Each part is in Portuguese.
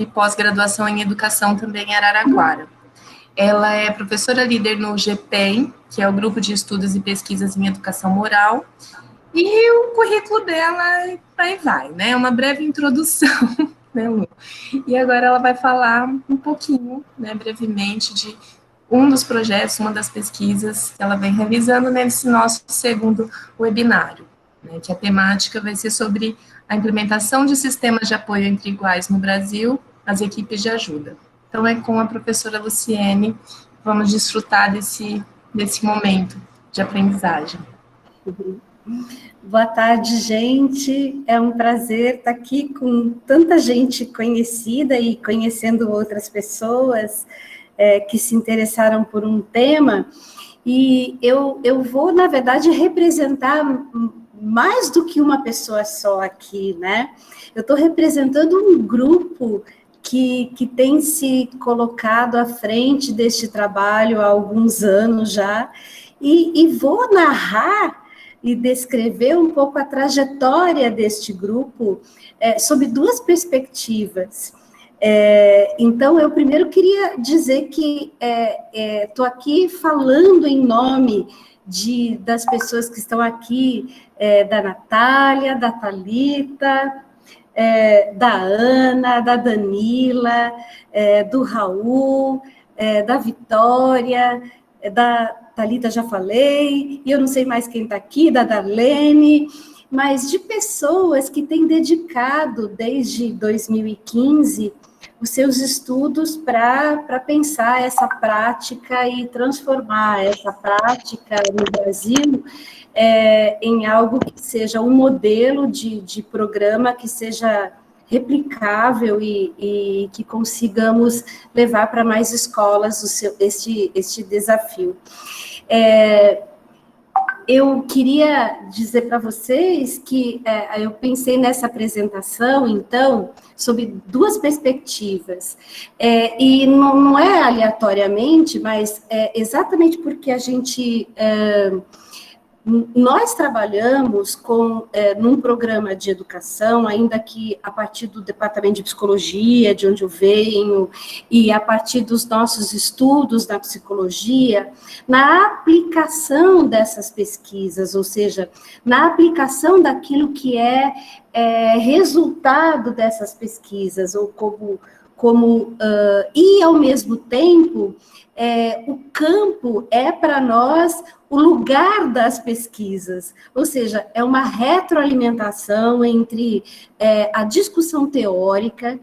pós-graduação em educação também em Araraquara. Ela é professora líder no GPEM, que é o Grupo de Estudos e Pesquisas em Educação Moral, e o currículo dela aí vai, né? Uma breve introdução, né, Lu? E agora ela vai falar um pouquinho, né, brevemente, de um dos projetos, uma das pesquisas que ela vem realizando nesse nosso segundo webinário, né, que a temática vai ser sobre a implementação de sistemas de apoio entre iguais no Brasil, as equipes de ajuda. Então, é com a professora Luciene, vamos desfrutar desse momento de aprendizagem. Boa tarde, gente. É um prazer estar aqui com tanta gente conhecida e conhecendo outras pessoas que se interessaram por um tema. E eu vou, na verdade, representar mais do que uma pessoa só aqui, né? Eu estou representando um grupo que tem se colocado à frente deste trabalho há alguns anos já, e vou narrar e descrever um pouco a trajetória deste grupo sob duas perspectivas. Então, eu primeiro queria dizer que estou aqui falando em nome das pessoas que estão aqui, da Natália, da Thalita, da Ana, da Danila, do Raul, da Vitória, da Thalita já falei, e eu não sei mais quem está aqui, da Darlene, mas de pessoas que têm dedicado desde 2015 os seus estudos para pensar essa prática e transformar essa prática no Brasil em algo que seja um modelo de programa que seja replicável e que consigamos levar para mais escolas este desafio. Eu queria dizer para vocês que eu pensei nessa apresentação, então, sob duas perspectivas, e não é aleatoriamente, mas exatamente porque a gente... Nós trabalhamos num programa de educação, ainda que a partir do Departamento de Psicologia, de onde eu venho, e a partir dos nossos estudos na psicologia, na aplicação dessas pesquisas, ou seja, na aplicação daquilo que é resultado dessas pesquisas, ou e, ao mesmo tempo, o campo é para nós o lugar das pesquisas, ou seja, é uma retroalimentação entre a discussão teórica,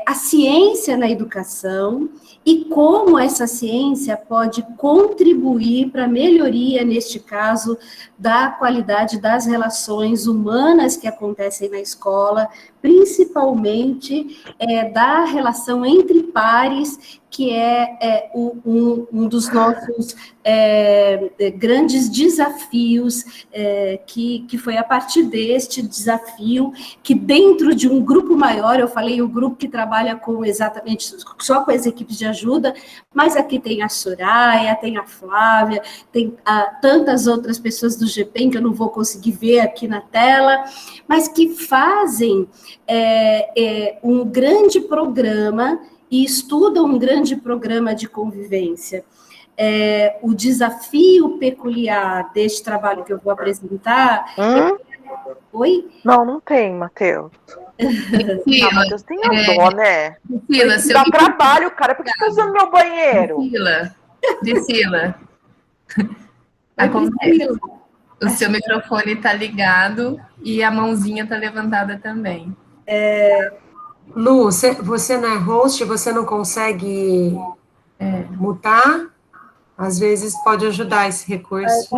a ciência na educação e como essa ciência pode contribuir para a melhoria, neste caso, da qualidade das relações humanas que acontecem na escola, principalmente da relação entre pares, que é um dos nossos grandes desafios, que foi a partir deste desafio, que dentro de um grupo maior, eu falei o grupo que trabalha exatamente só com as equipes de ajuda, mas aqui tem a Soraya, tem a Flávia, tem tantas outras pessoas do GPEM que eu não vou conseguir ver aqui na tela, mas que fazem um grande programa e estudam um grande programa de convivência. O desafio peculiar deste trabalho que eu vou apresentar... Oi? Não tem, Matheus. Matheus tem a dó, né? Priscila, dá trabalho, cara. Por que você tá usando meu banheiro? Priscila. Acontece. O seu microfone está ligado e a mãozinha está levantada também. Lu, você não é host, você não consegue mutar? Às vezes pode ajudar esse recurso.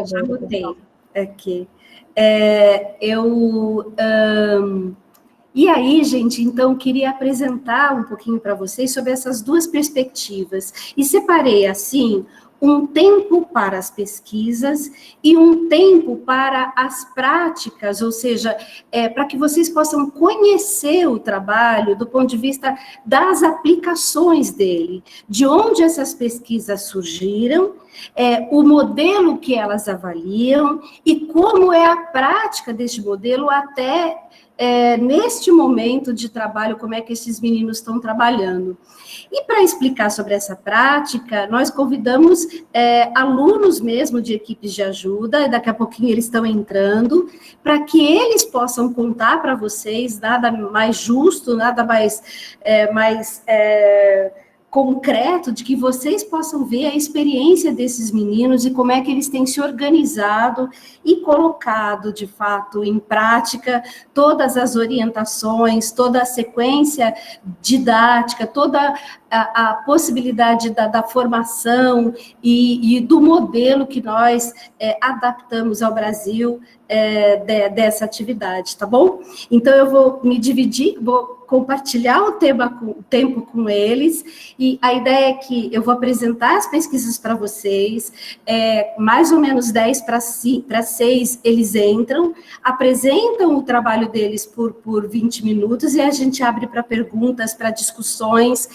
Já mutei aqui. E aí, gente, então, queria apresentar um pouquinho para vocês sobre essas duas perspectivas. E separei, assim, um tempo para as pesquisas e um tempo para as práticas, ou seja, para que vocês possam conhecer o trabalho do ponto de vista das aplicações dele, de onde essas pesquisas surgiram, o modelo que elas avaliam e como é a prática deste modelo até neste momento de trabalho, como é que esses meninos estão trabalhando. E para explicar sobre essa prática, nós convidamos alunos mesmo de equipes de ajuda, daqui a pouquinho eles estão entrando, para que eles possam contar para vocês, nada mais justo, nada mais concreto, de que vocês possam ver a experiência desses meninos e como é que eles têm se organizado e colocado, de fato, em prática todas as orientações, toda a sequência didática, toda a possibilidade da formação e do modelo que nós adaptamos ao Brasil dessa atividade, tá bom? Então, eu vou me dividir, vou compartilhar o tempo com eles, e a ideia é que eu vou apresentar as pesquisas para vocês, mais ou menos 10 para 6 eles entram, apresentam o trabalho deles por 20 minutos, e a gente abre para perguntas, para discussões,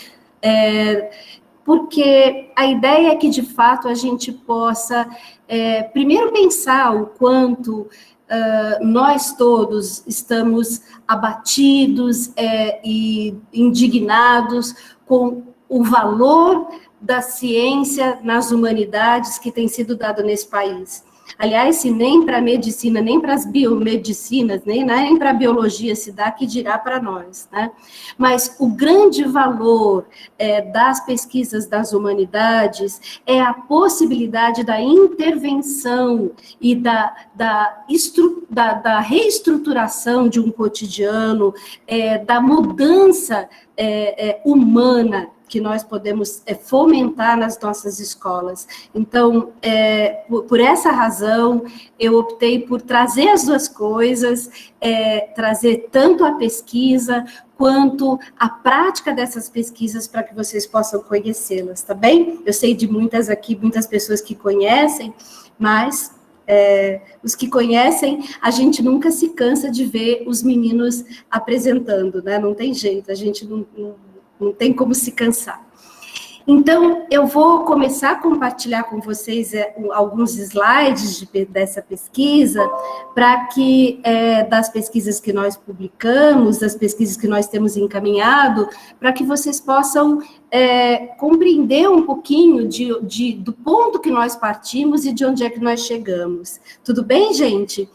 porque a ideia é que, de fato, a gente possa, primeiro, pensar o quanto nós todos estamos abatidos e indignados com o valor da ciência nas humanidades que tem sido dado nesse país. Aliás, se nem para a medicina, nem para as biomedicinas, nem para a biologia se dá, que dirá para nós, né? Mas o grande valor das pesquisas das humanidades é a possibilidade da intervenção e da reestruturação de um cotidiano, da mudança humana que nós podemos fomentar nas nossas escolas. Então, por essa razão, eu optei por trazer as duas coisas, trazer tanto a pesquisa quanto a prática dessas pesquisas para que vocês possam conhecê-las, tá bem? Eu sei de muitas aqui, muitas pessoas que conhecem, mas os que conhecem, a gente nunca se cansa de ver os meninos apresentando, né? Não tem jeito, a gente não tem como se cansar. Então, eu vou começar a compartilhar com vocês alguns slides dessa pesquisa, para que, das pesquisas que nós publicamos, das pesquisas que nós temos encaminhado, para que vocês possam compreender um pouquinho do ponto que nós partimos e de onde é que nós chegamos. Tudo bem, gente?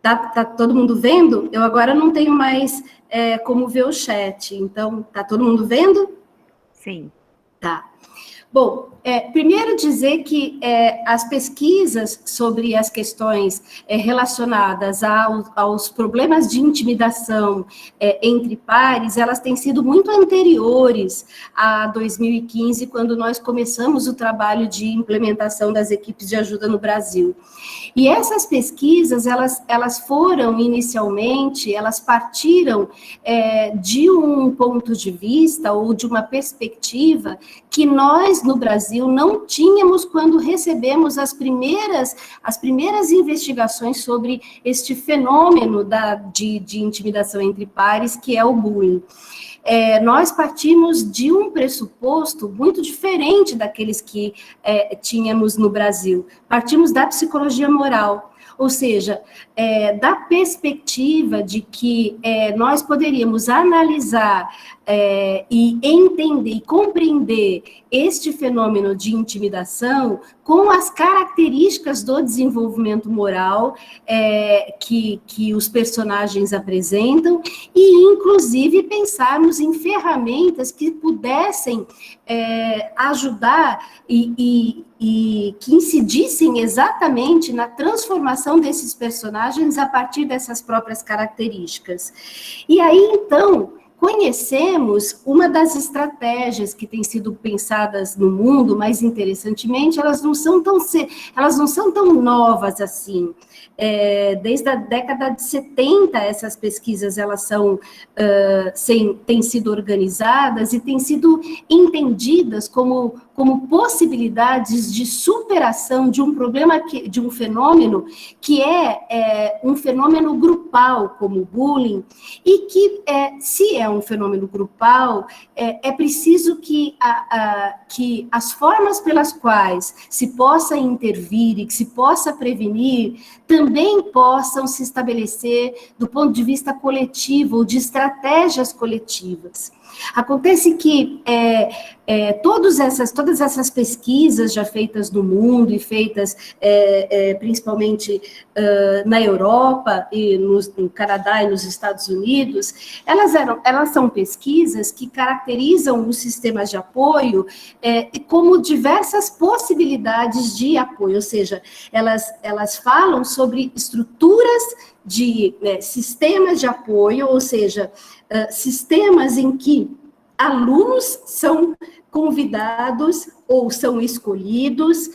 Tá todo mundo vendo? Eu agora não tenho mais como ver o chat, então, tá todo mundo vendo? Sim. Tá. Bom, primeiro dizer que as pesquisas sobre as questões relacionadas aos problemas de intimidação entre pares, elas têm sido muito anteriores a 2015, quando nós começamos o trabalho de implementação das equipes de ajuda no Brasil. E essas pesquisas, elas foram inicialmente, elas partiram de um ponto de vista ou de uma perspectiva que nós, no Brasil, não tínhamos quando recebemos as primeiras investigações sobre este fenômeno de intimidação entre pares, que é o bullying. Nós partimos de um pressuposto muito diferente daqueles que tínhamos no Brasil. Partimos da psicologia moral, ou seja, da perspectiva de que nós poderíamos analisar e entender e compreender este fenômeno de intimidação com as características do desenvolvimento moral que os personagens apresentam e, inclusive, pensarmos em ferramentas que pudessem ajudar e que incidissem exatamente na transformação desses personagens a partir dessas próprias características. E aí, então, conhecemos uma das estratégias que têm sido pensadas no mundo, mais interessantemente, elas não são tão novas assim. Desde a década de 70, essas pesquisas elas têm sido organizadas e têm sido entendidas como como possibilidades de superação de um problema, de um fenômeno que é um fenômeno grupal, como o bullying, e que, se é um fenômeno grupal, é preciso que as formas pelas quais se possa intervir e que se possa prevenir também possam se estabelecer do ponto de vista coletivo, ou de estratégias coletivas. Acontece que todas essas pesquisas já feitas no mundo e feitas principalmente na Europa, e no Canadá e nos Estados Unidos, elas são pesquisas que caracterizam os sistemas de apoio como diversas possibilidades de apoio, ou seja, elas falam sobre estruturas de sistemas de apoio, ou seja, sistemas em que alunos são convidados ou são escolhidos,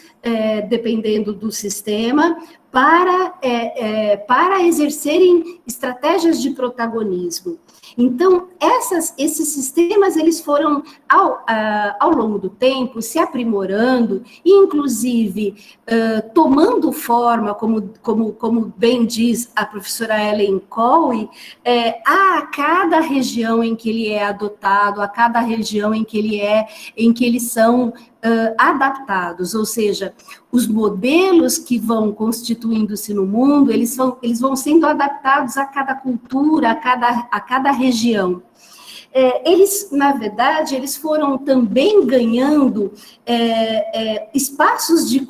dependendo do sistema, para exercerem estratégias de protagonismo. Então, esses sistemas, eles foram, ao longo do tempo, se aprimorando, e, inclusive, tomando forma, como bem diz a professora Ellen Cowie, a cada região em que ele é adotado, a cada região em que eles são adaptados, ou seja, os modelos que vão constituindo-se no mundo, eles vão sendo adaptados a cada cultura, a cada região. Eles, na verdade, eles foram também ganhando espaços de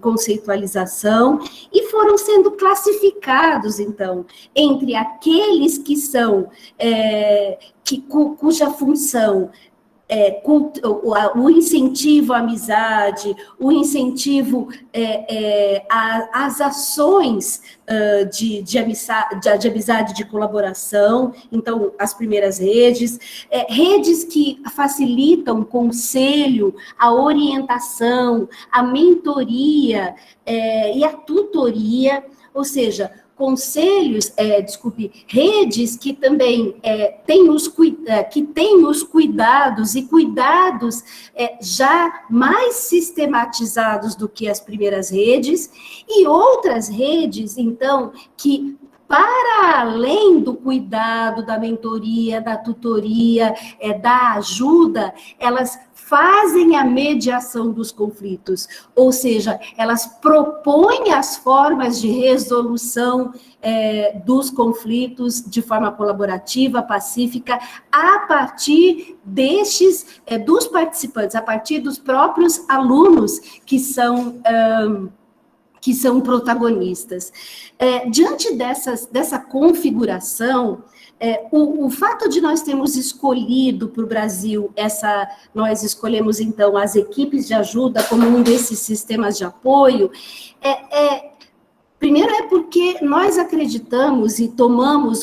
conceitualização e foram sendo classificados, então, entre aqueles que são, cuja função o incentivo à amizade, o incentivo às ações de amizade, de colaboração, então, as primeiras redes que facilitam o conselho, a orientação, a mentoria e a tutoria, ou seja, redes que também têm os cuidados, e cuidados já mais sistematizados do que as primeiras redes, e outras redes, então, que, para além do cuidado, da mentoria, da tutoria, da ajuda, elas fazem a mediação dos conflitos, ou seja, elas propõem as formas de resolução dos conflitos de forma colaborativa, pacífica, a partir dos participantes, a partir dos próprios alunos que são protagonistas. Diante dessa configuração, o fato de nós termos escolhido para o Brasil nós escolhemos, então, as equipes de ajuda como um desses sistemas de apoio, primeiro porque nós acreditamos e tomamos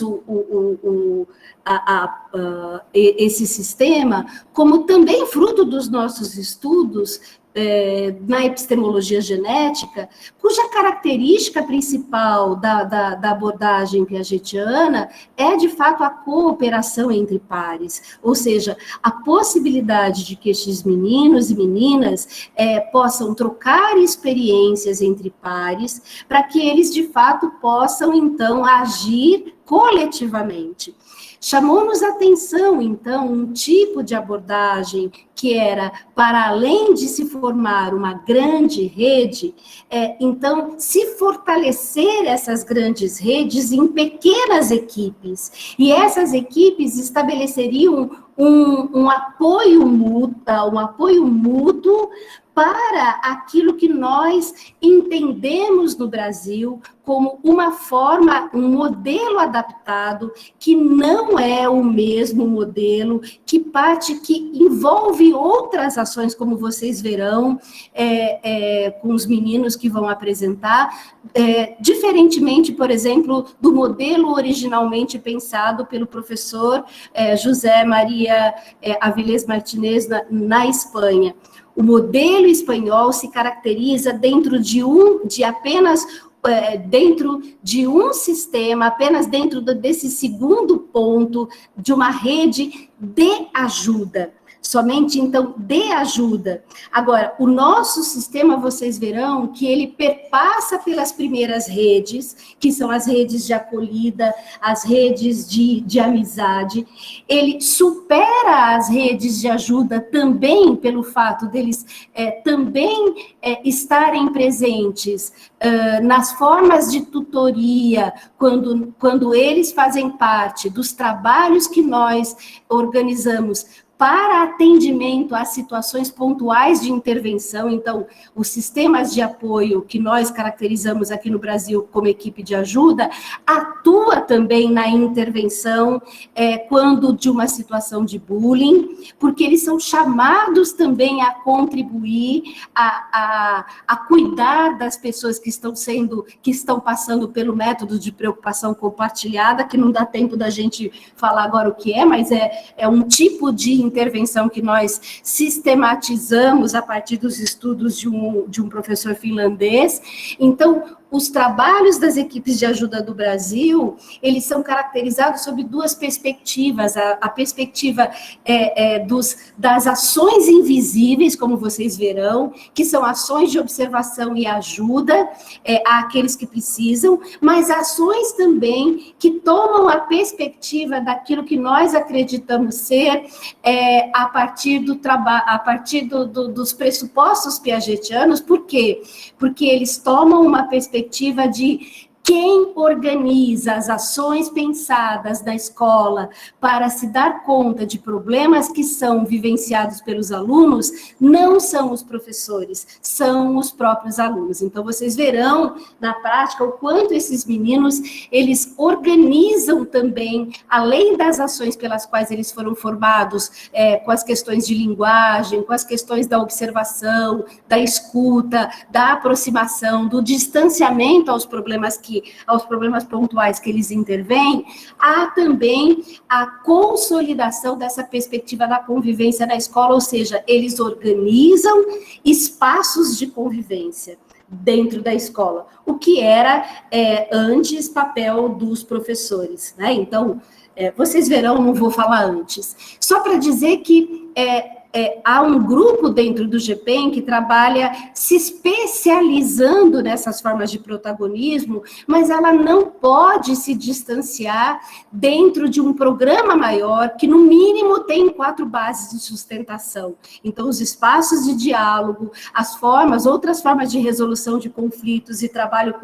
esse sistema como também fruto dos nossos estudos na epistemologia genética, cuja característica principal da abordagem piagetiana é, de fato, a cooperação entre pares, ou seja, a possibilidade de que estes meninos e meninas possam trocar experiências entre pares, para que eles, de fato, possam, então, agir coletivamente. Chamou-nos a atenção, então, um tipo de abordagem que era, para além de se formar uma grande rede, então, se fortalecer essas grandes redes em pequenas equipes. E essas equipes estabeleceriam um apoio mútuo para aquilo que nós entendemos no Brasil como uma forma, um modelo adaptado, que não é o mesmo modelo, que envolve outras ações, como vocês verão, com os meninos que vão apresentar, diferentemente, por exemplo, do modelo originalmente pensado pelo professor José Maria Avilés Martínez na Espanha. O modelo espanhol se caracteriza dentro de um sistema, apenas dentro desse segundo ponto, de uma rede de ajuda. somente, então, de ajuda. Agora, o nosso sistema, vocês verão que ele perpassa pelas primeiras redes, que são as redes de acolhida, as redes de amizade, ele supera as redes de ajuda também pelo fato deles também estarem presentes nas formas de tutoria, quando eles fazem parte dos trabalhos que nós organizamos para atendimento a situações pontuais de intervenção. Então, os sistemas de apoio que nós caracterizamos aqui no Brasil como equipe de ajuda, atua também na intervenção quando de uma situação de bullying, porque eles são chamados também a contribuir, a cuidar das pessoas que estão passando pelo método de preocupação compartilhada, que não dá tempo da gente falar agora o que é, mas é um tipo de intervenção que nós sistematizamos a partir dos estudos de um professor finlandês. Então, os trabalhos das equipes de ajuda do Brasil, eles são caracterizados sob duas perspectivas. A perspectiva das ações invisíveis, como vocês verão, que são ações de observação e ajuda àqueles que precisam, mas ações também que tomam a perspectiva daquilo que nós acreditamos ser a partir dos pressupostos piagetianos. Por quê? Porque eles tomam uma perspectiva de quem organiza as ações pensadas na escola para se dar conta de problemas que são vivenciados pelos alunos, não são os professores, são os próprios alunos. Então, vocês verão na prática o quanto esses meninos, eles organizam também, além das ações pelas quais eles foram formados, com as questões de linguagem, com as questões da observação, da escuta, da aproximação, do distanciamento aos problemas pontuais que eles intervêm, há também a consolidação dessa perspectiva da convivência na escola, ou seja, eles organizam espaços de convivência dentro da escola, o que era antes papel dos professores, né? Então, vocês verão, não vou falar antes. Só para dizer que há um grupo dentro do GPEM que trabalha se especializando nessas formas de protagonismo, mas ela não pode se distanciar dentro de um programa maior que, no mínimo, tem 4 bases de sustentação. Então, os espaços de diálogo, outras formas de resolução de conflitos e trabalho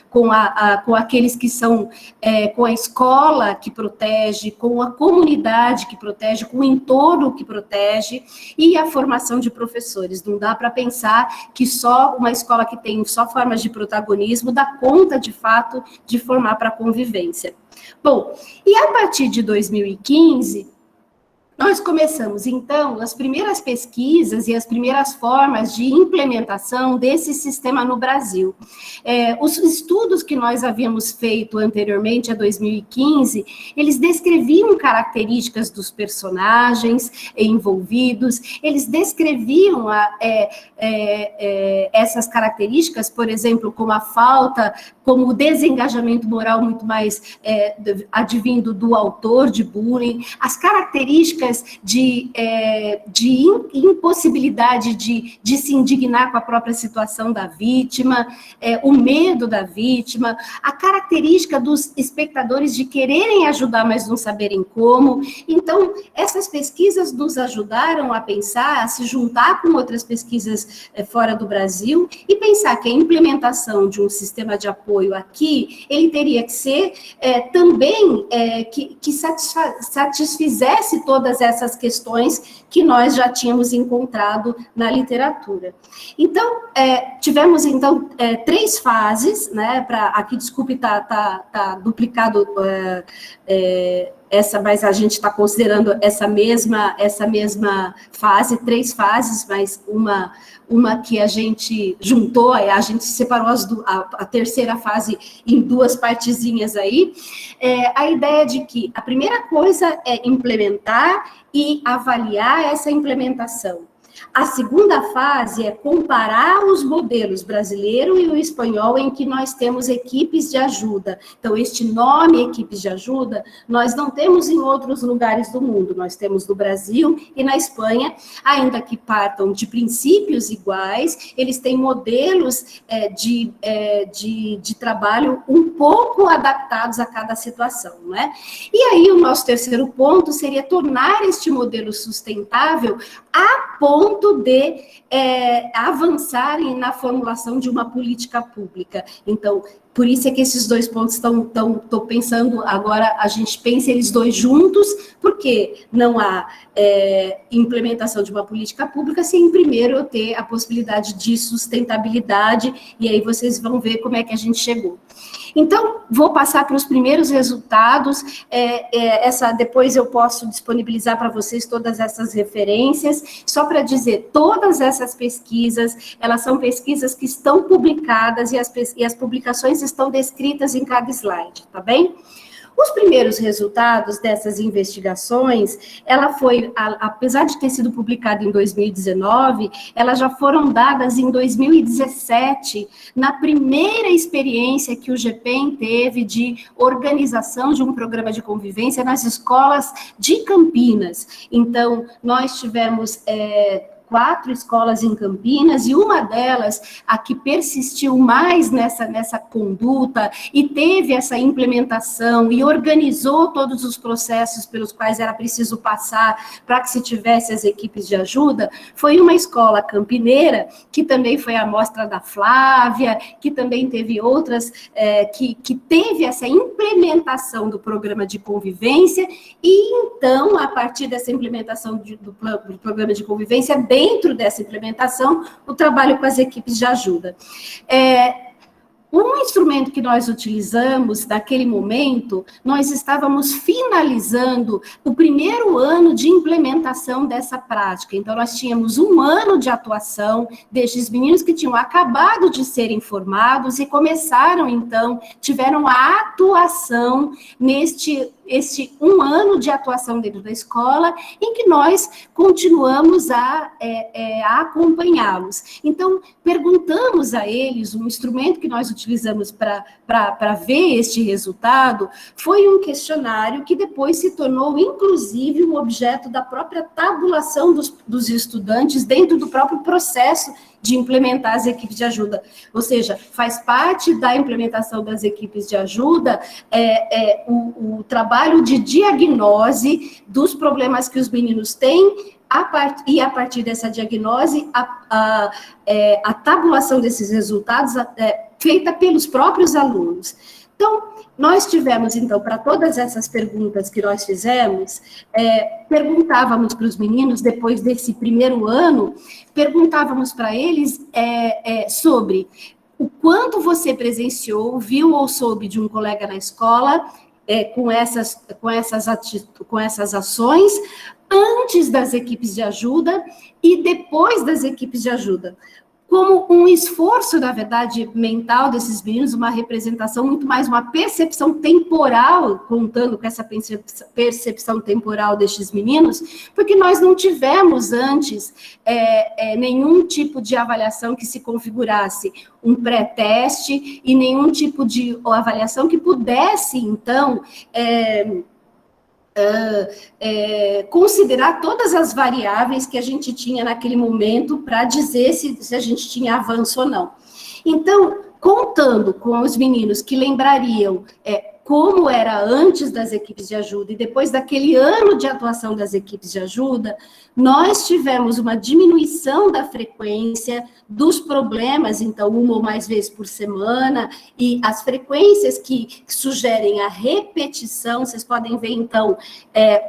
com aqueles que são, com a escola que protege, com a comunidade que protege, com o entorno que protege, e a formação de professores. Não dá para pensar que só uma escola que tem só formas de protagonismo dá conta, de fato, de formar para a convivência. Bom, e a partir de 2015... nós começamos, então, as primeiras pesquisas e as primeiras formas de implementação desse sistema no Brasil. Os estudos que nós havíamos feito anteriormente, a 2015, eles descreviam características dos personagens envolvidos, eles descreviam essas características, por exemplo, como a falta, como o desengajamento moral muito mais advindo do autor de bullying, as características de impossibilidade de se indignar com a própria situação da vítima, o medo da vítima, a característica dos espectadores de quererem ajudar, mas não saberem como. Então, essas pesquisas nos ajudaram a pensar, a se juntar com outras pesquisas fora do Brasil e pensar que a implementação de um sistema de apoio aqui, ele teria que ser também que satisfizesse todas essas questões que nós já tínhamos encontrado na literatura. Então, tivemos, então, 3 fases, né, aqui, desculpe, tá duplicado mas a gente está considerando essa mesma fase, 3 fases, mas uma que a gente juntou, a gente separou a terceira fase em 2 partezinhas aí. A ideia de que a primeira coisa é implementar e avaliar essa implementação. A segunda fase é comparar os modelos brasileiro e o espanhol, em que nós temos equipes de ajuda. Então, este nome, equipes de ajuda, nós não temos em outros lugares do mundo, nós temos no Brasil e na Espanha, ainda que partam de princípios iguais, eles têm modelos de trabalho um pouco adaptados a cada situação, não é? E aí, o nosso terceiro ponto seria tornar este modelo sustentável a ponto de avançarem na formulação de uma política pública. Então, por isso é que esses dois pontos estou pensando, agora a gente pensa eles dois juntos, porque não há implementação de uma política pública sem primeiro eu ter a possibilidade de sustentabilidade, e aí vocês vão ver como é que a gente chegou. Então, vou passar para os primeiros resultados, depois eu posso disponibilizar para vocês todas essas referências, só para dizer, todas essas pesquisas, elas são pesquisas que estão publicadas e as publicações estão descritas em cada slide, tá bem? Os primeiros resultados dessas investigações, ela foi, apesar de ter sido publicada em 2019, elas já foram dadas em 2017, na primeira experiência que o GPEM teve de organização de um programa de convivência nas escolas de Campinas. Então, nós tivemos 4 escolas em Campinas, e uma delas, a que persistiu mais nessa conduta, e teve essa implementação, e organizou todos os processos pelos quais era preciso passar para que se tivesse as equipes de ajuda, foi uma escola campineira, que também foi a amostra da Flávia, que também teve outras, que teve essa implementação do programa de convivência, e então, a partir dessa implementação do programa de convivência, dentro dessa implementação, o trabalho com as equipes de ajuda. Um instrumento que nós utilizamos naquele momento, nós estávamos finalizando o primeiro ano de implementação dessa prática. Então, nós tínhamos um ano de atuação destes meninos que tinham acabado de serem formados e começaram, então, tiveram a atuação este um ano de atuação dentro da escola, em que nós continuamos a acompanhá-los. Então, perguntamos a eles, um instrumento que nós utilizamos para ver este resultado, foi um questionário que depois se tornou, inclusive, um objeto da própria tabulação dos estudantes dentro do próprio processo de implementar as equipes de ajuda. Ou seja, faz parte da implementação das equipes de ajuda o trabalho de diagnose dos problemas que os meninos têm, e a partir dessa diagnose, a tabulação desses resultados feita pelos próprios alunos. Então, nós tivemos, então, para todas essas perguntas que nós fizemos, perguntávamos para os meninos, depois desse primeiro ano, perguntávamos para eles sobre o quanto você presenciou, viu ou soube de um colega na escola com essas ações, antes das equipes de ajuda e depois das equipes de ajuda, como um esforço, na verdade, mental desses meninos, uma representação, muito mais uma percepção temporal, contando com essa percepção temporal destes meninos, porque nós não tivemos antes nenhum tipo de avaliação que se configurasse um pré-teste e nenhum tipo de avaliação que pudesse, então, considerar todas as variáveis que a gente tinha naquele momento para dizer se a gente tinha avanço ou não. Então, contando com os meninos que lembrariam como era antes das equipes de ajuda e depois daquele ano de atuação das equipes de ajuda, nós tivemos uma diminuição da frequência dos problemas, então, 1 ou mais vezes por semana, e as frequências que sugerem a repetição, vocês podem ver, então,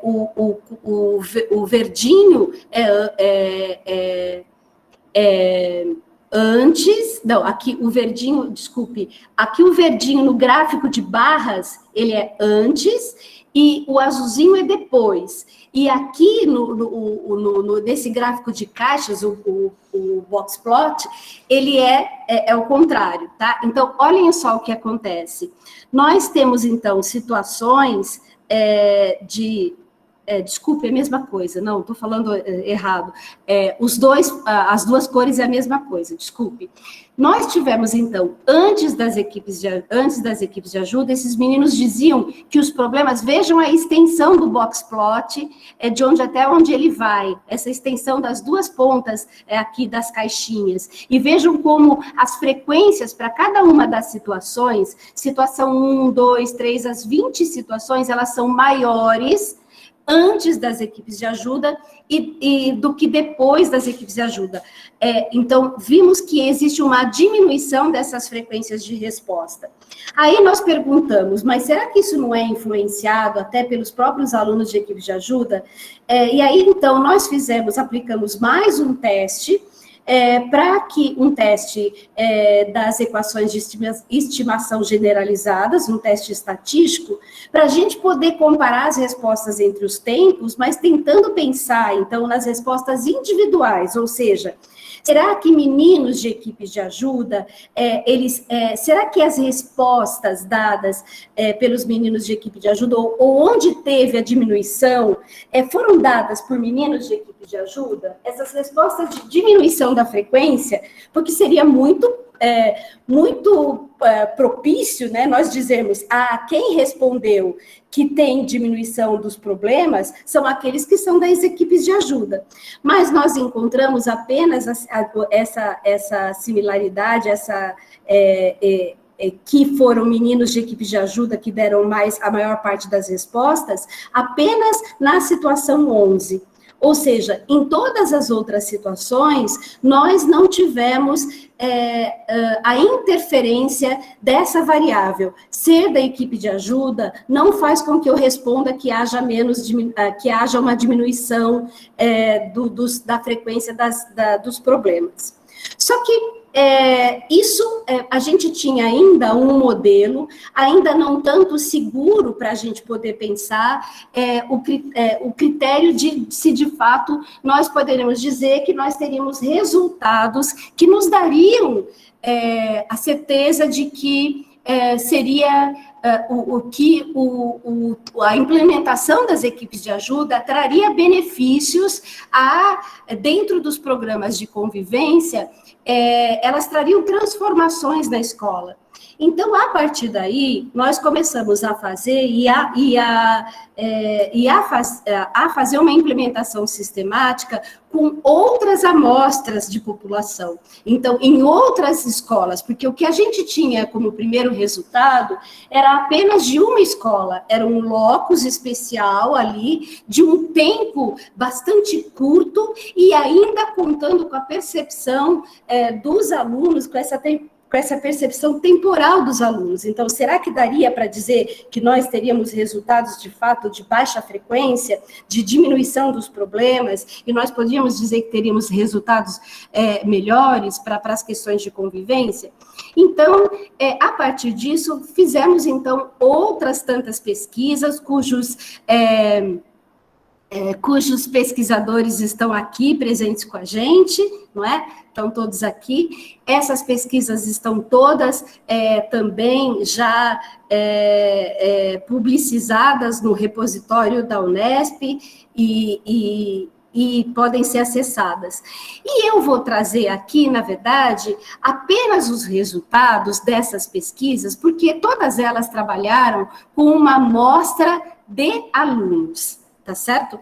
o verdinho antes, não, aqui o verdinho, desculpe, aqui o verdinho no gráfico de barras, ele é antes, e o azulzinho é depois. E aqui, nesse gráfico de caixas, o box plot, ele é o contrário, tá? Então, olhem só o que acontece. Nós temos, então, situações de Desculpe, é a mesma coisa. Não, estou falando errado. As duas cores é a mesma coisa, desculpe. Nós tivemos, então, antes das equipes de ajuda, esses meninos diziam que os problemas, vejam a extensão do box plot, de onde até onde ele vai, essa extensão das duas pontas aqui das caixinhas, e vejam como as frequências para cada uma das situações, situação 1, 2, 3, as 20 situações, elas são maiores antes das equipes de ajuda e do que depois das equipes de ajuda. Então, vimos que existe uma diminuição dessas frequências de resposta. Aí nós perguntamos, mas será que isso não é influenciado até pelos próprios alunos de equipes de ajuda? E aí, então, nós aplicamos mais um teste, para que um teste das equações de estimação generalizadas, um teste estatístico, para a gente poder comparar as respostas entre os tempos, mas tentando pensar, então, nas respostas individuais, ou seja, será que meninos de equipes de ajuda, será que as respostas dadas pelos meninos de equipe de ajuda, ou onde teve a diminuição, foram dadas por meninos de equipe de ajuda? Essas respostas de diminuição da frequência, porque seria muito propício, né, nós dizermos, quem respondeu que tem diminuição dos problemas são aqueles que são das equipes de ajuda. Mas nós encontramos apenas essa similaridade, que foram meninos de equipes de ajuda que deram a maior parte das respostas, apenas na situação 11. Ou seja, em todas as outras situações, nós não tivemos a interferência dessa variável. Ser da equipe de ajuda não faz com que eu responda que haja uma diminuição da frequência dos problemas. Só que a gente tinha ainda um modelo, ainda não tanto seguro para a gente poder pensar o critério de se de fato nós poderíamos dizer que nós teríamos resultados que nos dariam a certeza de que seria a implementação das equipes de ajuda traria benefícios dentro dos programas de convivência, elas trariam transformações na escola. Então, a partir daí, nós começamos a fazer a fazer uma implementação sistemática com outras amostras de população. Então, em outras escolas, porque o que a gente tinha como primeiro resultado era apenas de uma escola, era um locus especial ali, de um tempo bastante curto, e ainda contando com a percepção dos alunos, com essa percepção temporal dos alunos. Então, será que daria para dizer que nós teríamos resultados, de fato, de baixa frequência, de diminuição dos problemas, e nós podíamos dizer que teríamos resultados melhores para as questões de convivência? Então, a partir disso, fizemos, então, outras tantas pesquisas, cujos pesquisadores estão aqui presentes com a gente, não é? Estão todos aqui. Essas pesquisas estão todas também já publicizadas no repositório da Unesp e podem ser acessadas. E eu vou trazer aqui, na verdade, apenas os resultados dessas pesquisas, porque todas elas trabalharam com uma amostra de alunos. Tá certo?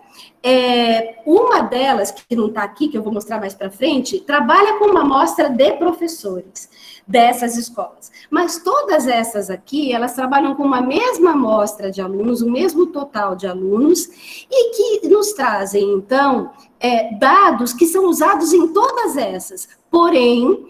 Uma delas, que não está aqui, que eu vou mostrar mais para frente, trabalha com uma amostra de professores dessas escolas. Mas todas essas aqui, elas trabalham com uma mesma amostra de alunos, o mesmo total de alunos, e que nos trazem, então, dados que são usados em todas essas, porém,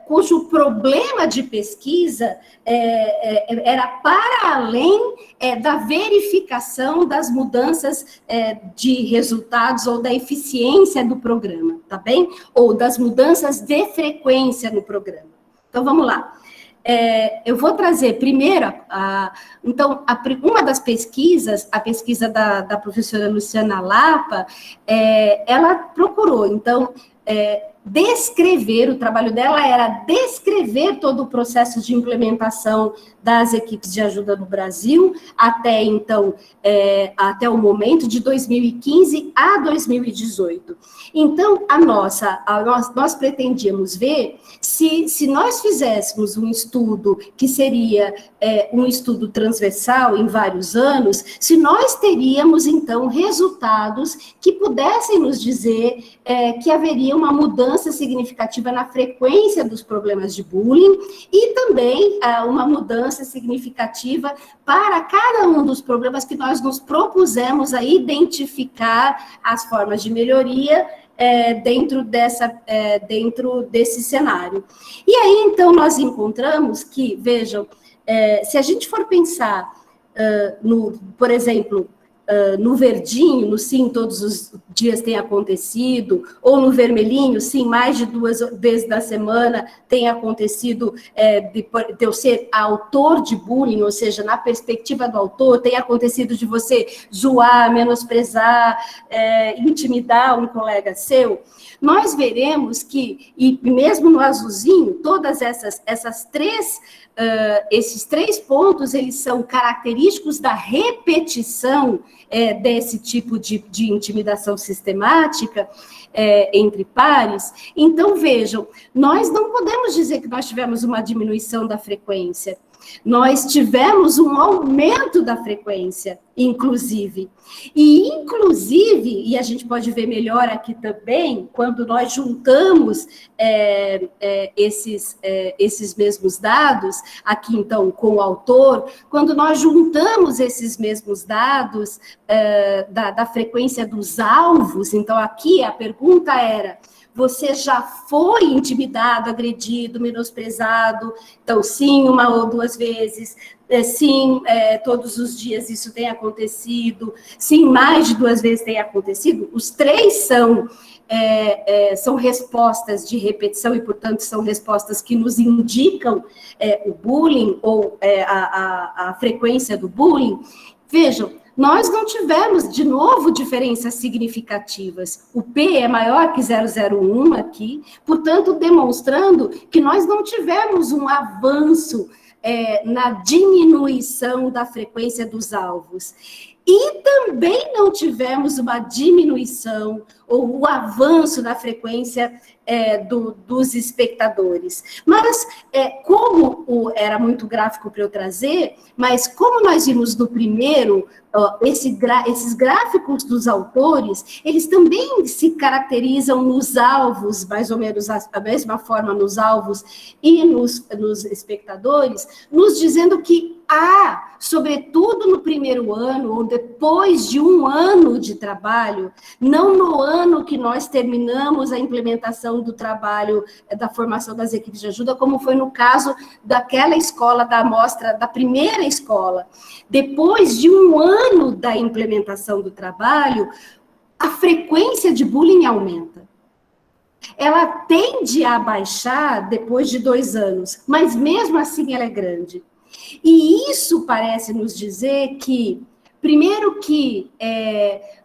cujo problema de pesquisa era para além da verificação das mudanças de resultados ou da eficiência do programa, tá bem? Ou das mudanças de frequência no programa. Então, vamos lá. Eu vou trazer primeiro, uma das pesquisas, a pesquisa da professora Luciana Lapa, ela procurou, então, descrever, o trabalho dela era descrever todo o processo de implementação das equipes de ajuda no Brasil, até então, até o momento de 2015 a 2018. Então, nós pretendíamos ver se nós fizéssemos um estudo que seria um estudo transversal em vários anos, se nós teríamos, então, resultados que pudessem nos dizer que haveria uma mudança significativa na frequência dos problemas de bullying e também uma mudança significativa para cada um dos problemas que nós nos propusemos a identificar as formas de melhoria dentro desse cenário. E aí, então, nós encontramos que, vejam, se a gente for pensar, por exemplo, no verdinho, no sim, todos os dias tem acontecido, ou no vermelhinho, sim, mais de 2 vezes na semana tem acontecido de eu ser autor de bullying, ou seja, na perspectiva do autor, tem acontecido de você zoar, menosprezar, intimidar um colega seu. Nós veremos que, e mesmo no azulzinho, todas esses 3 pontos, eles são característicos da repetição desse tipo de intimidação sistemática entre pares. Então, vejam, nós não podemos dizer que nós tivemos uma diminuição da frequência. Nós tivemos um aumento da frequência, inclusive. E a gente pode ver melhor aqui também, quando nós juntamos esses mesmos dados, aqui então com o autor, quando nós juntamos esses mesmos dados da frequência dos alvos, então aqui a pergunta era: você já foi intimidado, agredido, menosprezado? Então, sim, 1 ou 2 vezes. Sim, todos os dias isso tem acontecido. Sim, mais de 2 vezes tem acontecido. Os 3 são respostas de repetição e, portanto, são respostas que nos indicam o bullying ou a frequência do bullying. Vejam, nós não tivemos, de novo, diferenças significativas. O P é maior que 0,01 aqui, portanto, demonstrando que nós não tivemos um avanço na diminuição da frequência dos alvos. E também não tivemos uma diminuição ou o avanço da frequência dos espectadores. Mas, como era muito gráfico para eu trazer, mas como nós vimos no primeiro, esses gráficos dos autores, eles também se caracterizam nos alvos, mais ou menos da mesma forma nos alvos e nos espectadores, nos dizendo que sobretudo no primeiro ano, ou depois de 1 ano de trabalho, não no ano que nós terminamos a implementação do trabalho da formação das equipes de ajuda, como foi no caso daquela escola da amostra, da primeira escola. Depois de 1 ano da implementação do trabalho, a frequência de bullying aumenta. Ela tende a baixar depois de 2 anos, mas mesmo assim ela é grande. E isso parece nos dizer que, primeiro que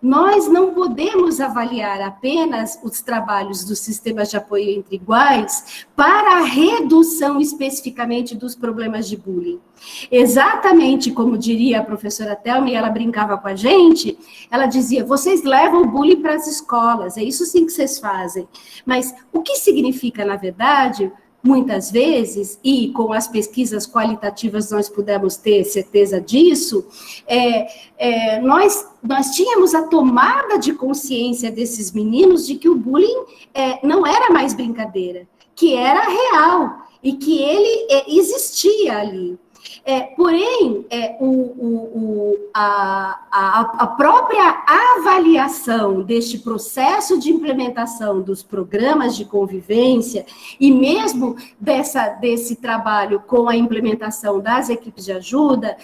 nós não podemos avaliar apenas os trabalhos dos sistemas de apoio entre iguais para a redução especificamente dos problemas de bullying. Exatamente como diria a professora Thelma, e ela brincava com a gente, ela dizia: vocês levam o bullying para as escolas, é isso sim que vocês fazem. Mas o que significa, na verdade, muitas vezes, e com as pesquisas qualitativas nós pudemos ter certeza disso, nós tínhamos a tomada de consciência desses meninos de que o bullying não era mais brincadeira, que era real, e que ele existia ali. Porém, a própria avaliação deste processo de implementação dos programas de convivência e mesmo desse trabalho com a implementação das equipes de ajuda,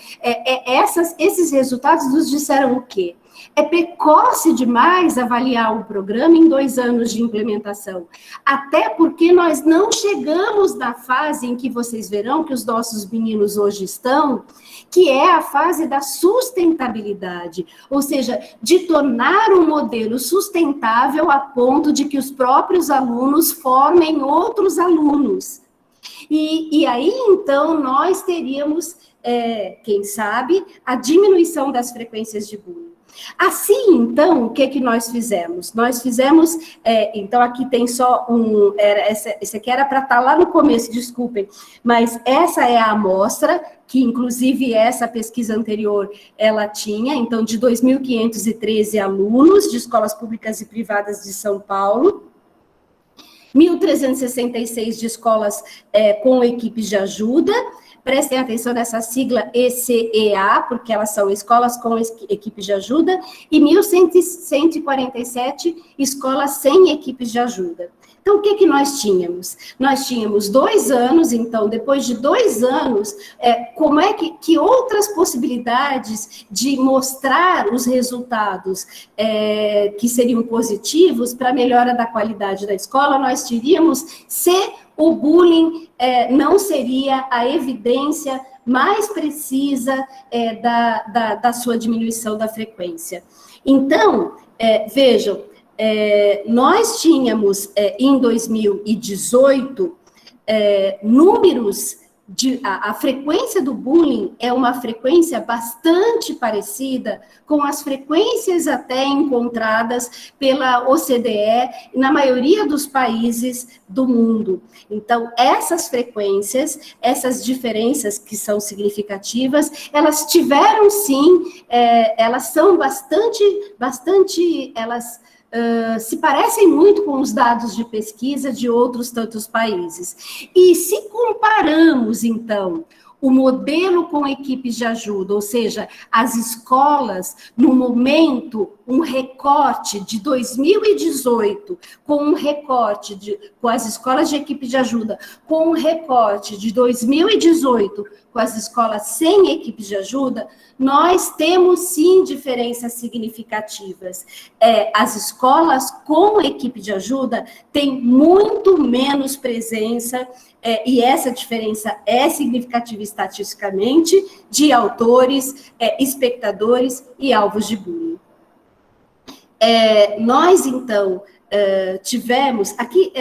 esses resultados nos disseram o quê? É precoce demais avaliar o programa em 2 anos de implementação. Até porque nós não chegamos na fase em que vocês verão que os nossos meninos hoje estão, que é a fase da sustentabilidade, ou seja, de tornar um modelo sustentável a ponto de que os próprios alunos formem outros alunos. E aí, então, nós teríamos, quem sabe, a diminuição das frequências de bullying. Assim, então, o que nós fizemos? Nós fizemos, então aqui tem só esse aqui era para estar lá no começo, desculpem, mas essa é a amostra, que inclusive essa pesquisa anterior, ela tinha, então, de 2.513 alunos de escolas públicas e privadas de São Paulo, 1.366 de escolas com equipes de ajuda. Prestem atenção nessa sigla ECEA, porque elas são escolas com equipes de ajuda, e 1.147 escolas sem equipes de ajuda. Então, o que nós tínhamos? Nós tínhamos 2 anos, então, depois de 2 anos, como é que outras possibilidades de mostrar os resultados que seriam positivos para a melhora da qualidade da escola, nós teríamos se o bullying não seria a evidência mais precisa da sua diminuição da frequência. Então, vejam, nós tínhamos, em 2018, números a frequência do bullying é uma frequência bastante parecida com as frequências até encontradas pela OCDE na maioria dos países do mundo. Então, essas frequências, essas diferenças que são significativas, elas tiveram sim, elas são elas se parecem muito com os dados de pesquisa de outros tantos países. E se comparamos, então, o modelo com equipes de ajuda, ou seja, as escolas, no momento, um recorte de 2018, com um recorte com as escolas de equipe de ajuda, com um recorte de 2018, com as escolas sem equipes de ajuda, nós temos, sim, diferenças significativas. As escolas com equipe de ajuda têm muito menos presença, e essa diferença é significativa estatisticamente, de autores, espectadores e alvos de bullying. Nós, então, tivemos, aqui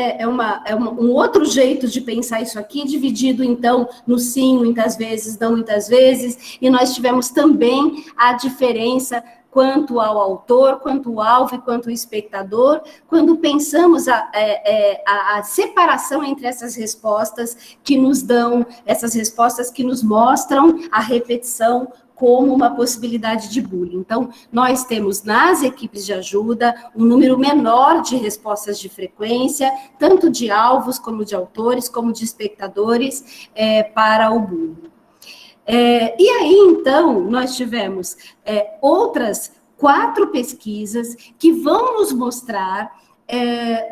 um outro jeito de pensar isso aqui, dividido, então, no sim, muitas vezes, não muitas vezes, e nós tivemos também a diferença quanto ao autor, quanto ao alvo e quanto ao espectador, quando pensamos a separação entre essas respostas que nos dão, essas respostas que nos mostram a repetição como uma possibilidade de bullying. Então, nós temos nas equipes de ajuda um número menor de respostas de frequência, tanto de alvos, como de autores, como de espectadores, para o bullying. E aí, então, nós tivemos outras 4 pesquisas que vão nos mostrar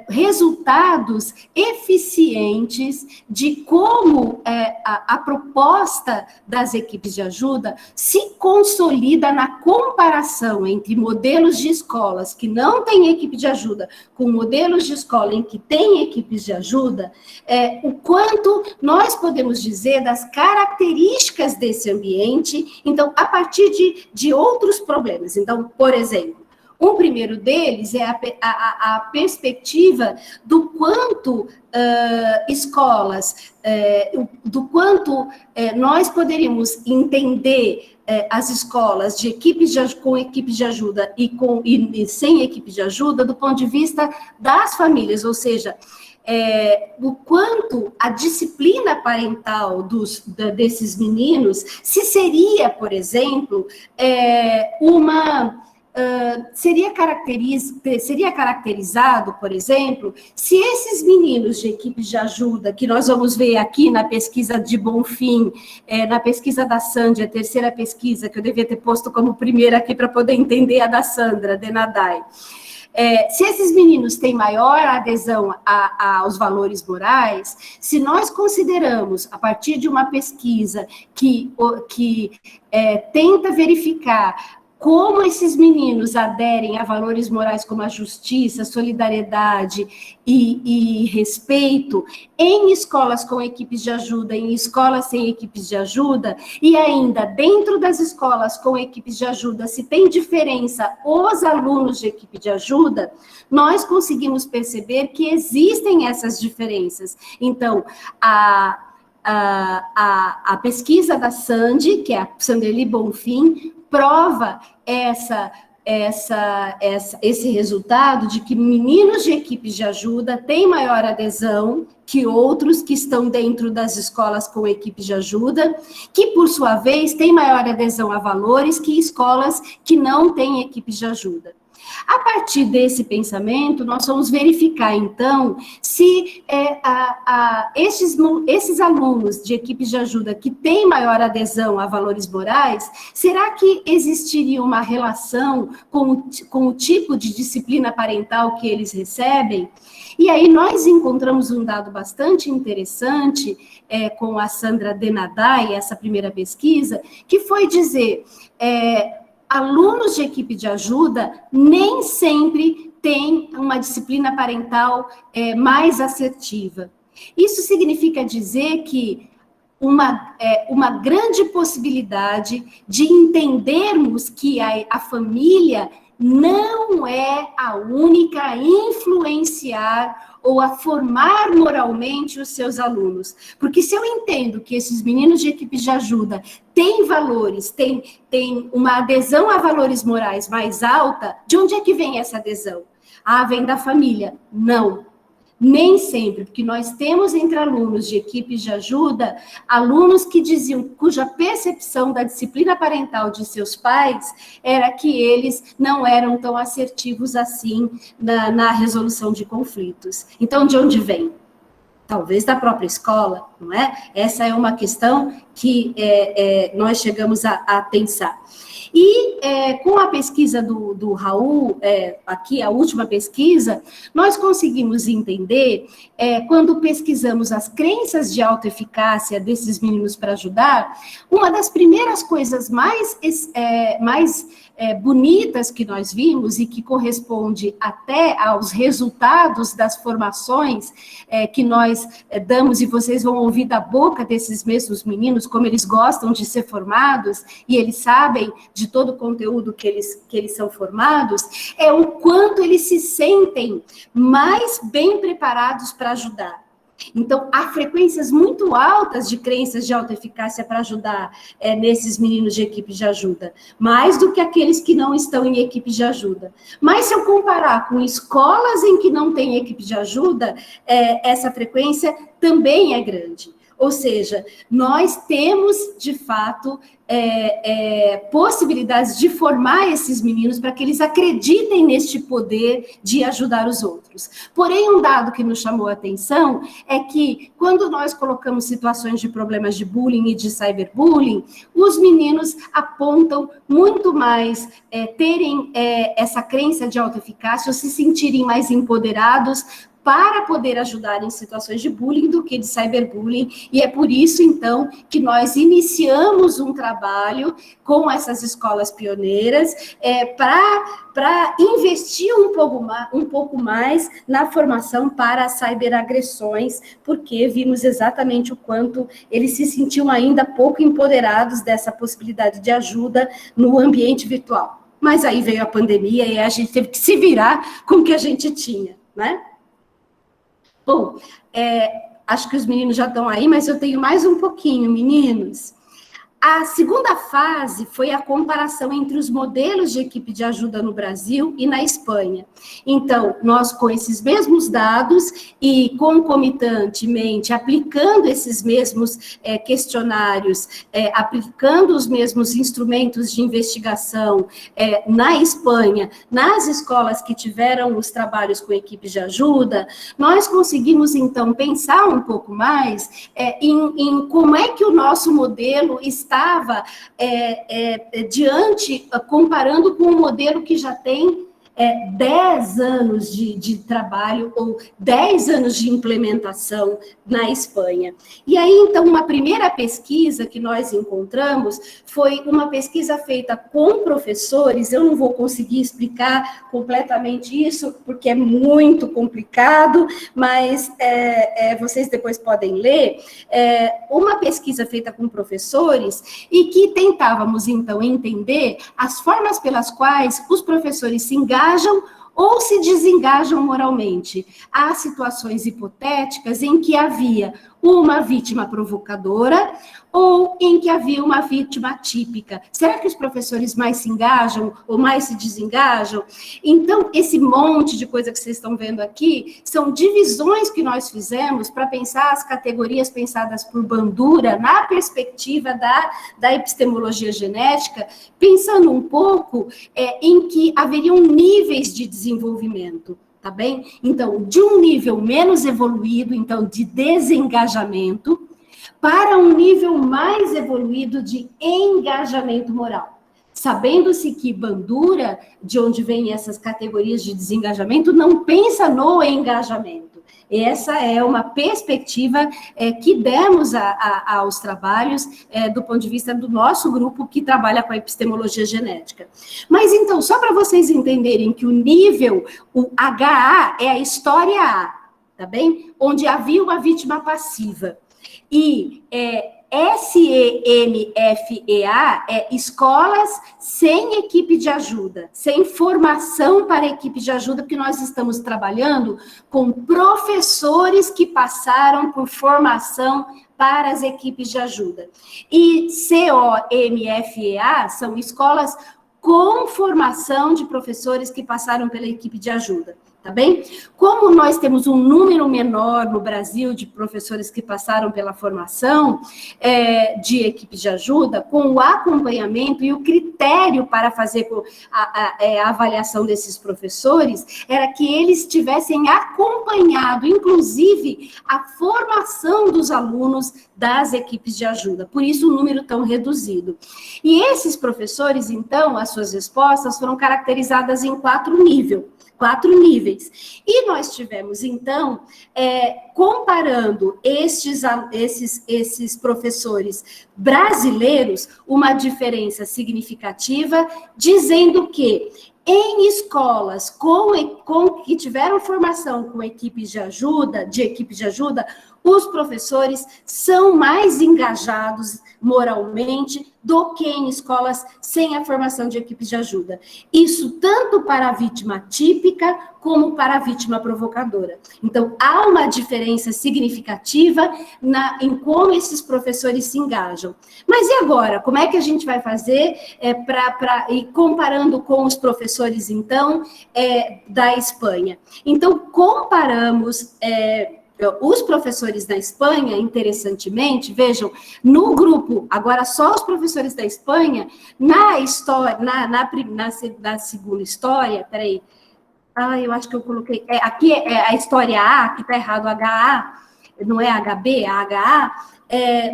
resultados eficientes de como a proposta das equipes de ajuda se consolida na comparação entre modelos de escolas que não têm equipe de ajuda com modelos de escola em que tem equipes de ajuda, o quanto nós podemos dizer das características desse ambiente, então, a partir de outros problemas. Então, por exemplo, um primeiro deles é a perspectiva do quanto escolas, do quanto nós poderíamos entender as escolas de com equipes de ajuda e sem equipes de ajuda do ponto de vista das famílias, ou seja, o quanto a disciplina parental desses meninos seria, por exemplo, seria caracterizado, por exemplo, se esses meninos de equipes de ajuda, que nós vamos ver aqui na pesquisa de Bonfim, na pesquisa da Sandy, a terceira pesquisa, que eu devia ter posto como primeira aqui para poder entender a da Sandra, Denadai. Se esses meninos têm maior adesão aos valores morais, se nós consideramos, a partir de uma pesquisa que tenta verificar como esses meninos aderem a valores morais como a justiça, solidariedade e respeito em escolas com equipes de ajuda, em escolas sem equipes de ajuda, e ainda dentro das escolas com equipes de ajuda, se tem diferença os alunos de equipe de ajuda, nós conseguimos perceber que existem essas diferenças. Então, a pesquisa da Sandy, que é a Sandeli Bonfim, prova esse resultado de que meninos de equipes de ajuda têm maior adesão que outros que estão dentro das escolas com equipes de ajuda, que, por sua vez, têm maior adesão a valores que escolas que não têm equipes de ajuda. A partir desse pensamento, nós vamos verificar, então, se esses alunos de equipes de ajuda que têm maior adesão a valores morais, será que existiria uma relação com o tipo de disciplina parental que eles recebem? E aí nós encontramos um dado bastante interessante com a Sandra Denadai, essa primeira pesquisa, que foi dizer... alunos de equipe de ajuda nem sempre têm uma disciplina parental mais assertiva. Isso significa dizer que uma grande possibilidade de entendermos que a família não é a única a influenciar ou a formar moralmente os seus alunos. Porque se eu entendo que esses meninos de equipes de ajuda têm valores, têm uma adesão a valores morais mais alta, de onde é que vem essa adesão? Vem da família. Não. Nem sempre, porque nós temos entre alunos de equipes de ajuda, alunos que diziam, cuja percepção da disciplina parental de seus pais era que eles não eram tão assertivos assim na resolução de conflitos. Então, de onde vem? Talvez da própria escola, não é? Essa é uma questão que nós chegamos a pensar. E com a pesquisa do Raul, aqui a última pesquisa, nós conseguimos entender, quando pesquisamos as crenças de autoeficácia desses meninos para ajudar, uma das primeiras coisas mais bonitas que nós vimos e que corresponde até aos resultados das formações que nós damos, e vocês vão ouvir da boca desses mesmos meninos como eles gostam de ser formados e eles sabem de todo o conteúdo que eles são formados, é o quanto eles se sentem mais bem preparados para ajudar. Então, há frequências muito altas de crenças de autoeficácia para ajudar nesses meninos de equipes de ajuda, mais do que aqueles que não estão em equipes de ajuda. Mas, se eu comparar com escolas em que não tem equipe de ajuda, essa frequência também é grande. Ou seja, nós temos, de fato, possibilidades de formar esses meninos para que eles acreditem neste poder de ajudar os outros. Porém, um dado que nos chamou a atenção é que, quando nós colocamos situações de problemas de bullying e de cyberbullying, os meninos apontam muito mais terem essa crença de autoeficácia ou se sentirem mais empoderados para poder ajudar em situações de bullying do que de cyberbullying, e é por isso, então, que nós iniciamos um trabalho com essas escolas pioneiras para investir um pouco mais na formação para as cyberagressões, porque vimos exatamente o quanto eles se sentiam ainda pouco empoderados dessa possibilidade de ajuda no ambiente virtual. Mas aí veio a pandemia e a gente teve que se virar com o que a gente tinha, né? Bom, acho que os meninos já estão aí, mas eu tenho mais um pouquinho, meninos. A segunda fase foi a comparação entre os modelos de equipe de ajuda no Brasil e na Espanha. Então, nós com esses mesmos dados e concomitantemente aplicando esses mesmos questionários, aplicando os mesmos instrumentos de investigação na Espanha, nas escolas que tiveram os trabalhos com equipes de ajuda, nós conseguimos, então, pensar um pouco mais em como é que o nosso modelo estava comparando com um modelo que já tem 10 anos de trabalho ou 10 anos de implementação na Espanha. E aí, então, uma primeira pesquisa que nós encontramos foi uma pesquisa feita com professores. Eu não vou conseguir explicar completamente isso, porque é muito complicado, mas vocês depois podem ler. Uma pesquisa feita com professores e que tentávamos, então, entender as formas pelas quais os professores se engajam ou se desengajam moralmente. Há situações hipotéticas em que havia uma vítima provocadora ou em que havia uma vítima típica. Será que os professores mais se engajam ou mais se desengajam? Então, esse monte de coisa que vocês estão vendo aqui são divisões que nós fizemos para pensar as categorias pensadas por Bandura na perspectiva da epistemologia genética, pensando um pouco em que haveriam níveis de desenvolvimento. Tá bem? Então, de um nível menos evoluído, então, de desengajamento, para um nível mais evoluído de engajamento moral. Sabendo-se que Bandura, de onde vêm essas categorias de desengajamento, não pensa no engajamento. Essa é uma perspectiva que demos aos trabalhos do ponto de vista do nosso grupo que trabalha com a epistemologia genética. Mas, então, só para vocês entenderem que o nível, o HA é a história A, tá bem? Onde havia uma vítima passiva. E SEMFEA é escolas sem equipe de ajuda, sem formação para equipe de ajuda, porque nós estamos trabalhando com professores que passaram por formação para as equipes de ajuda. E COMFEA são escolas com formação de professores que passaram pela equipe de ajuda. Tá bem? Como nós temos um número menor no Brasil de professores que passaram pela formação de equipe de ajuda, com o acompanhamento e o critério para fazer a avaliação desses professores, era que eles tivessem acompanhado, inclusive, a formação dos alunos das equipes de ajuda. Por isso, o número tão reduzido. E esses professores, então, as suas respostas foram caracterizadas em 4 níveis. E nós tivemos, então, comparando esses professores brasileiros, uma diferença significativa, dizendo que em escolas que tiveram formação com equipes de ajuda, os professores são mais engajados moralmente do que em escolas sem a formação de equipes de ajuda. Isso tanto para a vítima típica como para a vítima provocadora. Então, há uma diferença significativa em como esses professores se engajam. Mas e agora? Como é que a gente vai fazer e comparando com os professores, então, da Espanha? Então, comparamos os professores da Espanha, interessantemente, vejam, no grupo, agora só os professores da Espanha, na história, na segunda história, peraí, eu acho que eu coloquei, aqui é a história A, que está errado, HA, não é HB, é HA,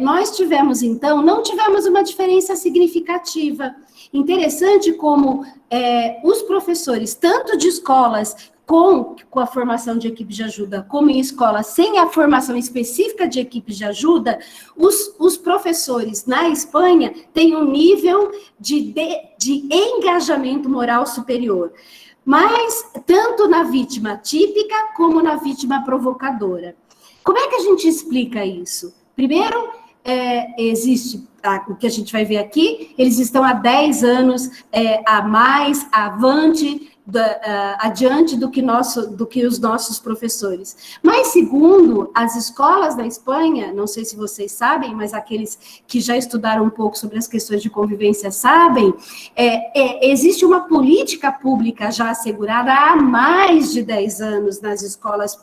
nós tivemos, então, não tivemos uma diferença significativa. Interessante como os professores, tanto de escolas com a formação de equipe de ajuda, como em escolas sem a formação específica de equipe de ajuda, os professores na Espanha têm um nível de engajamento moral superior. Mas, tanto na vítima típica como na vítima provocadora. Como é que a gente explica isso? Primeiro, existe o que a gente vai ver aqui, eles estão há 10 anos a mais, adiante do que os nossos professores. Mas, segundo as escolas da Espanha, não sei se vocês sabem, mas aqueles que já estudaram um pouco sobre as questões de convivência sabem, existe uma política pública já assegurada há mais de 10 anos nas escolas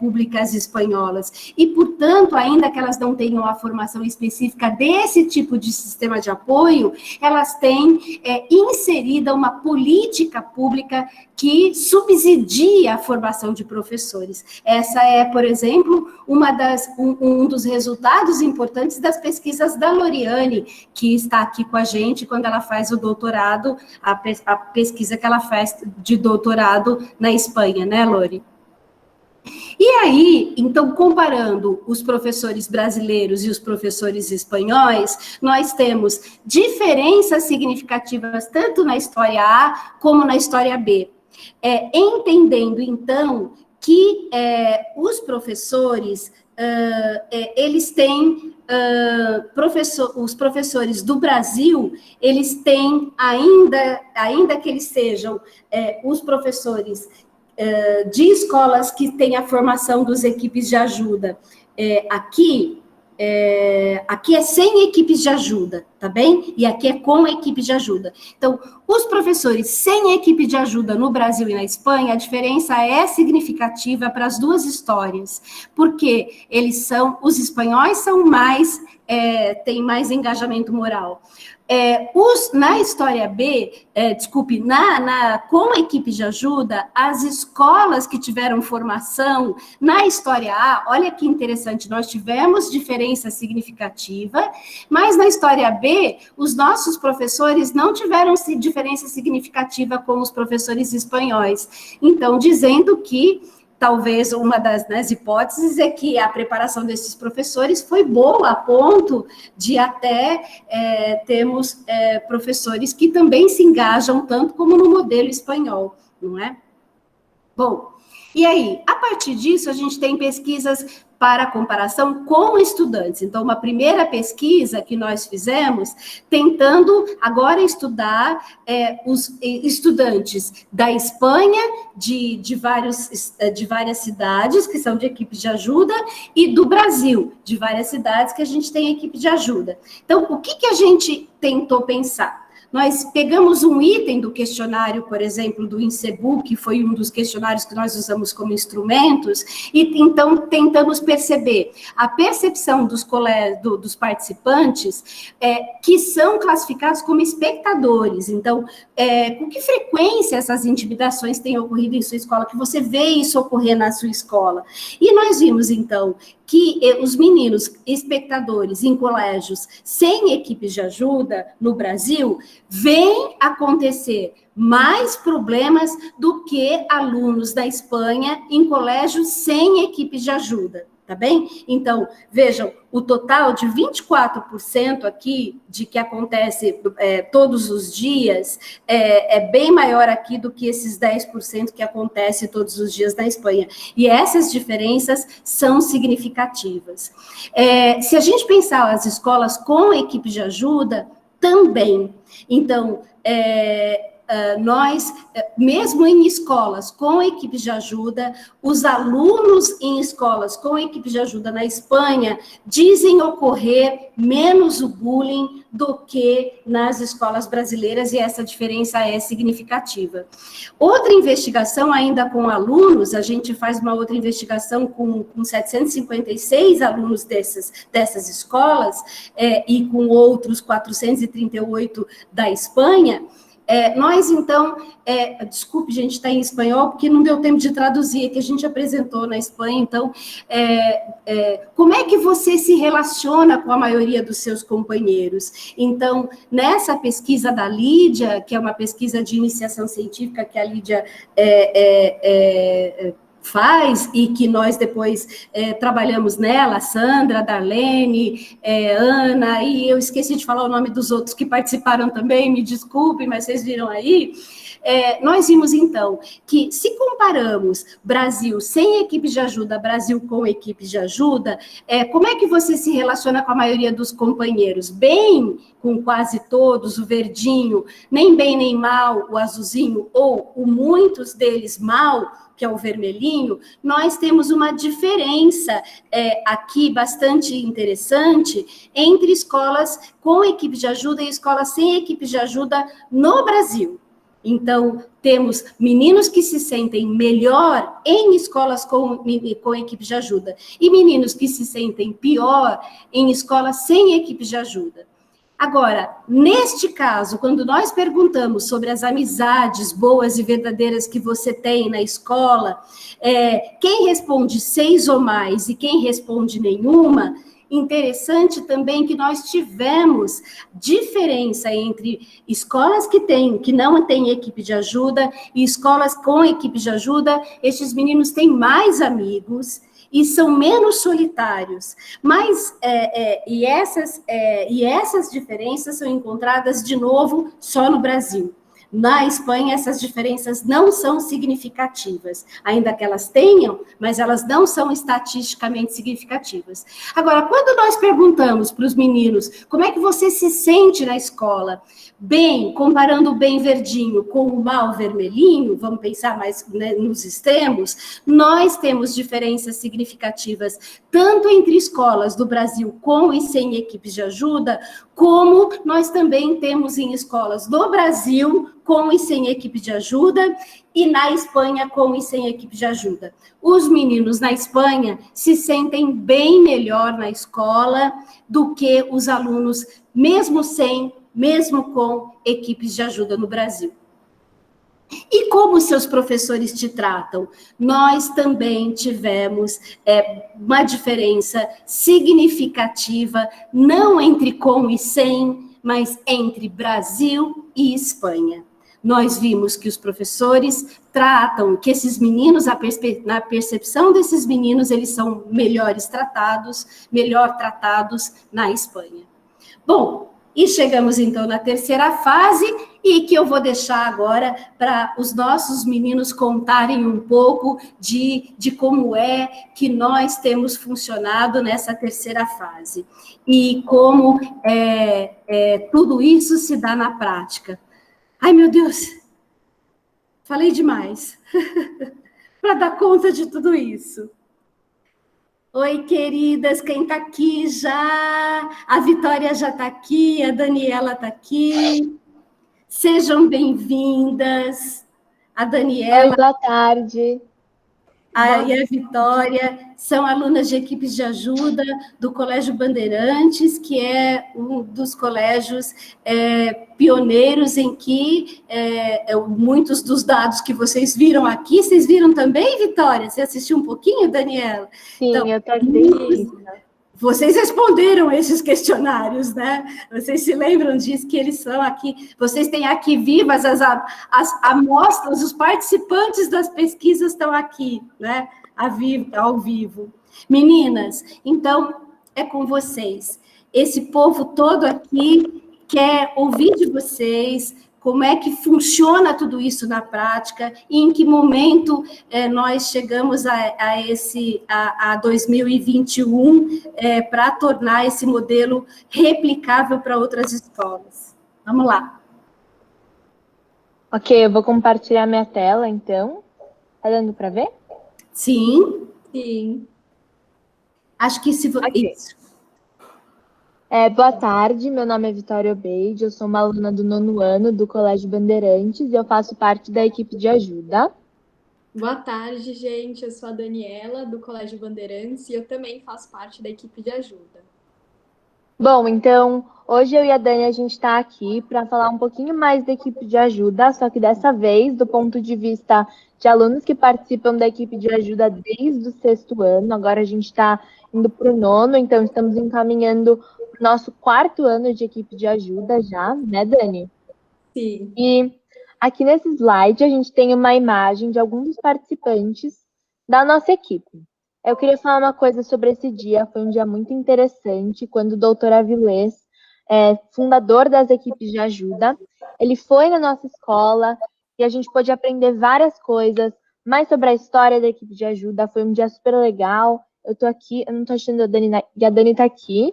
públicas espanholas. E, portanto, ainda que elas não tenham a formação específica desse tipo de sistema de apoio, elas têm inserida uma política pública pública que subsidia a formação de professores. Essa é, por exemplo, um dos resultados importantes das pesquisas da Loriane, que está aqui com a gente quando ela faz o doutorado, a pesquisa que ela faz de doutorado na Espanha, né, Lori? E aí, então, comparando os professores brasileiros e os professores espanhóis, nós temos diferenças significativas tanto na história A como na história B. Entendendo, então, que os professores, eles têm, os professores do Brasil, eles têm, ainda que eles sejam os professores de escolas que têm a formação dos equipes de ajuda, aqui é sem equipes de ajuda, tá bem? E aqui é com equipe de ajuda. Então, os professores sem equipe de ajuda no Brasil e na Espanha, a diferença é significativa para as duas histórias, porque os espanhóis são mais, têm mais engajamento moral. Na história B, com a equipe de ajuda, as escolas que tiveram formação na história A, olha que interessante, nós tivemos diferença significativa, mas na história B, os nossos professores não tiveram diferença significativa com os professores espanhóis. Então, dizendo que talvez uma das hipóteses é que a preparação desses professores foi boa, a ponto de até termos professores que também se engajam tanto como no modelo espanhol, não é? Bom, e aí, a partir disso, a gente tem pesquisas para comparação com estudantes. Então, uma primeira pesquisa que nós fizemos, tentando agora estudar os estudantes da Espanha, de várias cidades, que são de equipes de ajuda, e do Brasil, de várias cidades que a gente tem equipe de ajuda. Então, o que a gente tentou pensar? Nós pegamos um item do questionário, por exemplo, do INSEBU, que foi um dos questionários que nós usamos como instrumentos, e então tentamos perceber a percepção dos participantes que são classificados como espectadores. Então, com que frequência essas intimidações têm ocorrido em sua escola, que você vê isso ocorrer na sua escola. E nós vimos, então, que os meninos espectadores em colégios sem equipes de ajuda no Brasil veem acontecer mais problemas do que alunos da Espanha em colégios sem equipes de ajuda, tá bem? Então, vejam, o total de 24% aqui, de que acontece todos os dias, é bem maior aqui do que esses 10% que acontece todos os dias na Espanha. E essas diferenças são significativas. Se a gente pensar as escolas com equipe de ajuda, também. Então, nós, mesmo em escolas com equipes de ajuda, os alunos em escolas com equipes de ajuda na Espanha dizem ocorrer menos o bullying do que nas escolas brasileiras, e essa diferença é significativa. Outra investigação, ainda com alunos, a gente faz uma outra investigação com 756 alunos dessas escolas, e com outros 438 da Espanha. Nós, então, desculpe, gente, está em espanhol, porque não deu tempo de traduzir, é que a gente apresentou na Espanha, então, como é que você se relaciona com a maioria dos seus companheiros? Então, nessa pesquisa da Lídia, que é uma pesquisa de iniciação científica que a Lídia faz, e que nós depois trabalhamos nela, Sandra, Darlene, Ana, e eu esqueci de falar o nome dos outros que participaram também, me desculpem, mas vocês viram aí. Nós vimos, então, que se comparamos Brasil sem equipe de ajuda, Brasil com equipe de ajuda, como é que você se relaciona com a maioria dos companheiros? Bem, com quase todos, o verdinho, nem bem nem mal, o azulzinho, ou muitos deles mal, que é o vermelhinho, nós temos uma diferença aqui bastante interessante entre escolas com equipe de ajuda e escolas sem equipe de ajuda no Brasil. Então, temos meninos que se sentem melhor em escolas com equipe de ajuda e meninos que se sentem pior em escolas sem equipe de ajuda. Agora, neste caso, quando nós perguntamos sobre as amizades boas e verdadeiras que você tem na escola, quem responde 6 ou mais e quem responde nenhuma, interessante também que nós tivemos diferença entre escolas que não têm equipe de ajuda e escolas com equipe de ajuda. Estes meninos têm mais amigos e são menos solitários, mas essas diferenças são encontradas de novo só no Brasil. Na Espanha, essas diferenças não são significativas, ainda que elas tenham, mas elas não são estatisticamente significativas. Agora, quando nós perguntamos para os meninos como é que você se sente na escola, bem, comparando o bem verdinho com o mal vermelhinho, vamos pensar mais, né, nos extremos, nós temos diferenças significativas tanto entre escolas do Brasil com e sem equipes de ajuda, como nós também temos em escolas do Brasil com e sem equipe de ajuda, e na Espanha com e sem equipe de ajuda. Os meninos na Espanha se sentem bem melhor na escola do que os alunos, mesmo com equipes de ajuda no Brasil. E como seus professores te tratam? Nós também tivemos uma diferença significativa, não entre com e sem, mas entre Brasil e Espanha. Nós vimos que os professores tratam, que esses meninos, na percepção desses meninos, eles são melhor tratados na Espanha. Bom, e chegamos então na terceira fase, e que eu vou deixar agora para os nossos meninos contarem um pouco de como é que nós temos funcionado nessa terceira fase, e como tudo isso se dá na prática. Ai, meu Deus, falei demais para dar conta de tudo isso. Oi, queridas, quem está aqui já? A Vitória já está aqui, a Daniela está aqui. Sejam bem-vindas. A Daniela... Oi, boa tarde. E a Vitória são alunas de equipes de ajuda do Colégio Bandeirantes, que é um dos colégios pioneiros em que muitos dos dados que vocês viram aqui, vocês viram também, Vitória? Você assistiu um pouquinho, Daniela? Sim, então, eu estou vocês responderam esses questionários, né? Vocês se lembram disso, que eles são aqui, vocês têm aqui vivas as amostras, os participantes das pesquisas estão aqui, né? Ao vivo. Meninas, então, é com vocês. Esse povo todo aqui quer ouvir de vocês como é que funciona tudo isso na prática e em que momento nós chegamos a 2021 para tornar esse modelo replicável para outras escolas. Vamos lá. Ok, eu vou compartilhar minha tela, então. Tá dando para ver? Sim. Sim. Acho que se... Okay. Isso. Boa tarde, meu nome é Vitória Obeide, eu sou uma aluna do 9º ano do Colégio Bandeirantes e eu faço parte da equipe de ajuda. Boa tarde, gente, eu sou a Daniela, do Colégio Bandeirantes, e eu também faço parte da equipe de ajuda. Bom, então, hoje eu e a Dani, a gente está aqui para falar um pouquinho mais da equipe de ajuda, só que dessa vez, do ponto de vista de alunos que participam da equipe de ajuda desde o 6º ano, agora a gente está indo para o 9º, então estamos encaminhando o nosso 4º ano de equipe de ajuda já, né, Dani? Sim. E aqui nesse slide a gente tem uma imagem de alguns dos participantes da nossa equipe. Eu queria falar uma coisa sobre esse dia, foi um dia muito interessante, quando o doutor Avilés, fundador das equipes de ajuda, ele foi na nossa escola e a gente pôde aprender várias coisas, mais sobre a história da equipe de ajuda, foi um dia super legal. Eu tô aqui, eu não tô achando a Dani tá aqui.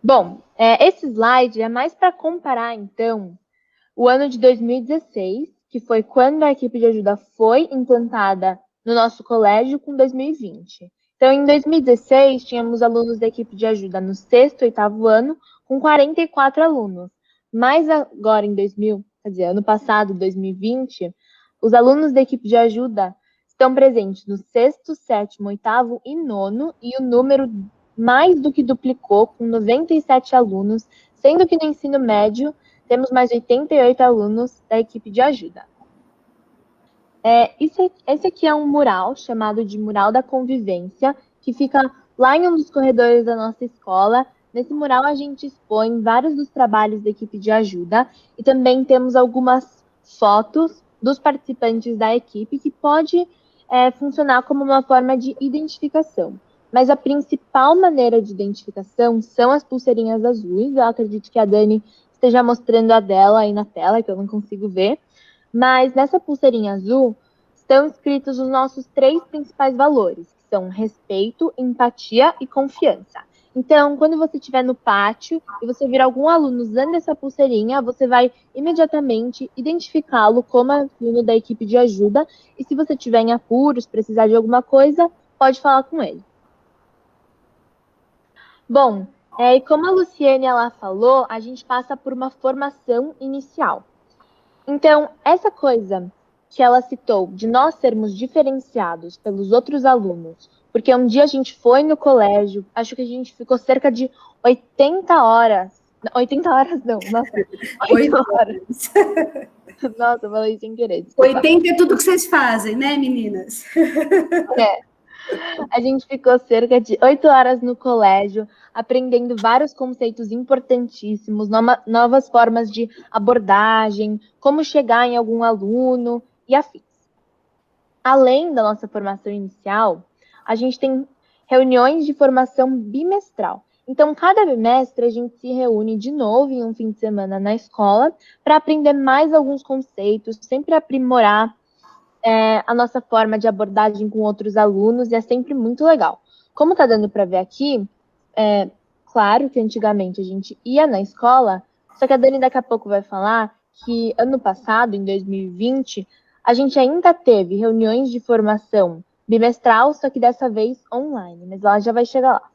Bom, esse slide é mais para comparar, então, o ano de 2016, que foi quando a equipe de ajuda foi implantada no nosso colégio, com 2020. Então, em 2016, tínhamos alunos da equipe de ajuda no 6º e 8º ano, com 44 alunos. Mas agora, ano passado, 2020, os alunos da equipe de ajuda estão presentes no 6º, 7º, 8º e 9º, e o número mais do que duplicou, com 97 alunos, sendo que no ensino médio temos mais 88 alunos da equipe de ajuda. Esse aqui é um mural chamado de Mural da Convivência, que fica lá em um dos corredores da nossa escola. Nesse mural a gente expõe vários dos trabalhos da equipe de ajuda e também temos algumas fotos dos participantes da equipe que pode funcionar como uma forma de identificação. Mas a principal maneira de identificação são as pulseirinhas azuis. Eu acredito que a Dani esteja mostrando a dela aí na tela, que eu não consigo ver. Mas nessa pulseirinha azul estão escritos os nossos 3 principais valores, que são respeito, empatia e confiança. Então, quando você estiver no pátio e você vir algum aluno usando essa pulseirinha, você vai imediatamente identificá-lo como aluno da equipe de ajuda. E se você estiver em apuros, precisar de alguma coisa, pode falar com ele. Bom, e como a Luciene ela falou, a gente passa por uma formação inicial. Então, essa coisa que ela citou de nós sermos diferenciados pelos outros alunos, porque um dia a gente foi no colégio, acho que a gente ficou cerca de 80 horas. 80 horas não, nossa, 8 horas. Nossa, eu falei sem querer. Desculpa. 80 é tudo que vocês fazem, né, meninas? A gente ficou cerca de 8 horas no colégio, aprendendo vários conceitos importantíssimos, novas formas de abordagem, como chegar em algum aluno e afins. Além da nossa formação inicial, a gente tem reuniões de formação bimestral. Então, cada bimestre, a gente se reúne de novo em um fim de semana na escola para aprender mais alguns conceitos, sempre aprimorar a nossa forma de abordagem com outros alunos, e é sempre muito legal. Como está dando para ver aqui, claro que antigamente a gente ia na escola, só que a Dani daqui a pouco vai falar que ano passado, em 2020, a gente ainda teve reuniões de formação bimestral, só que dessa vez online, mas ela já vai chegar lá.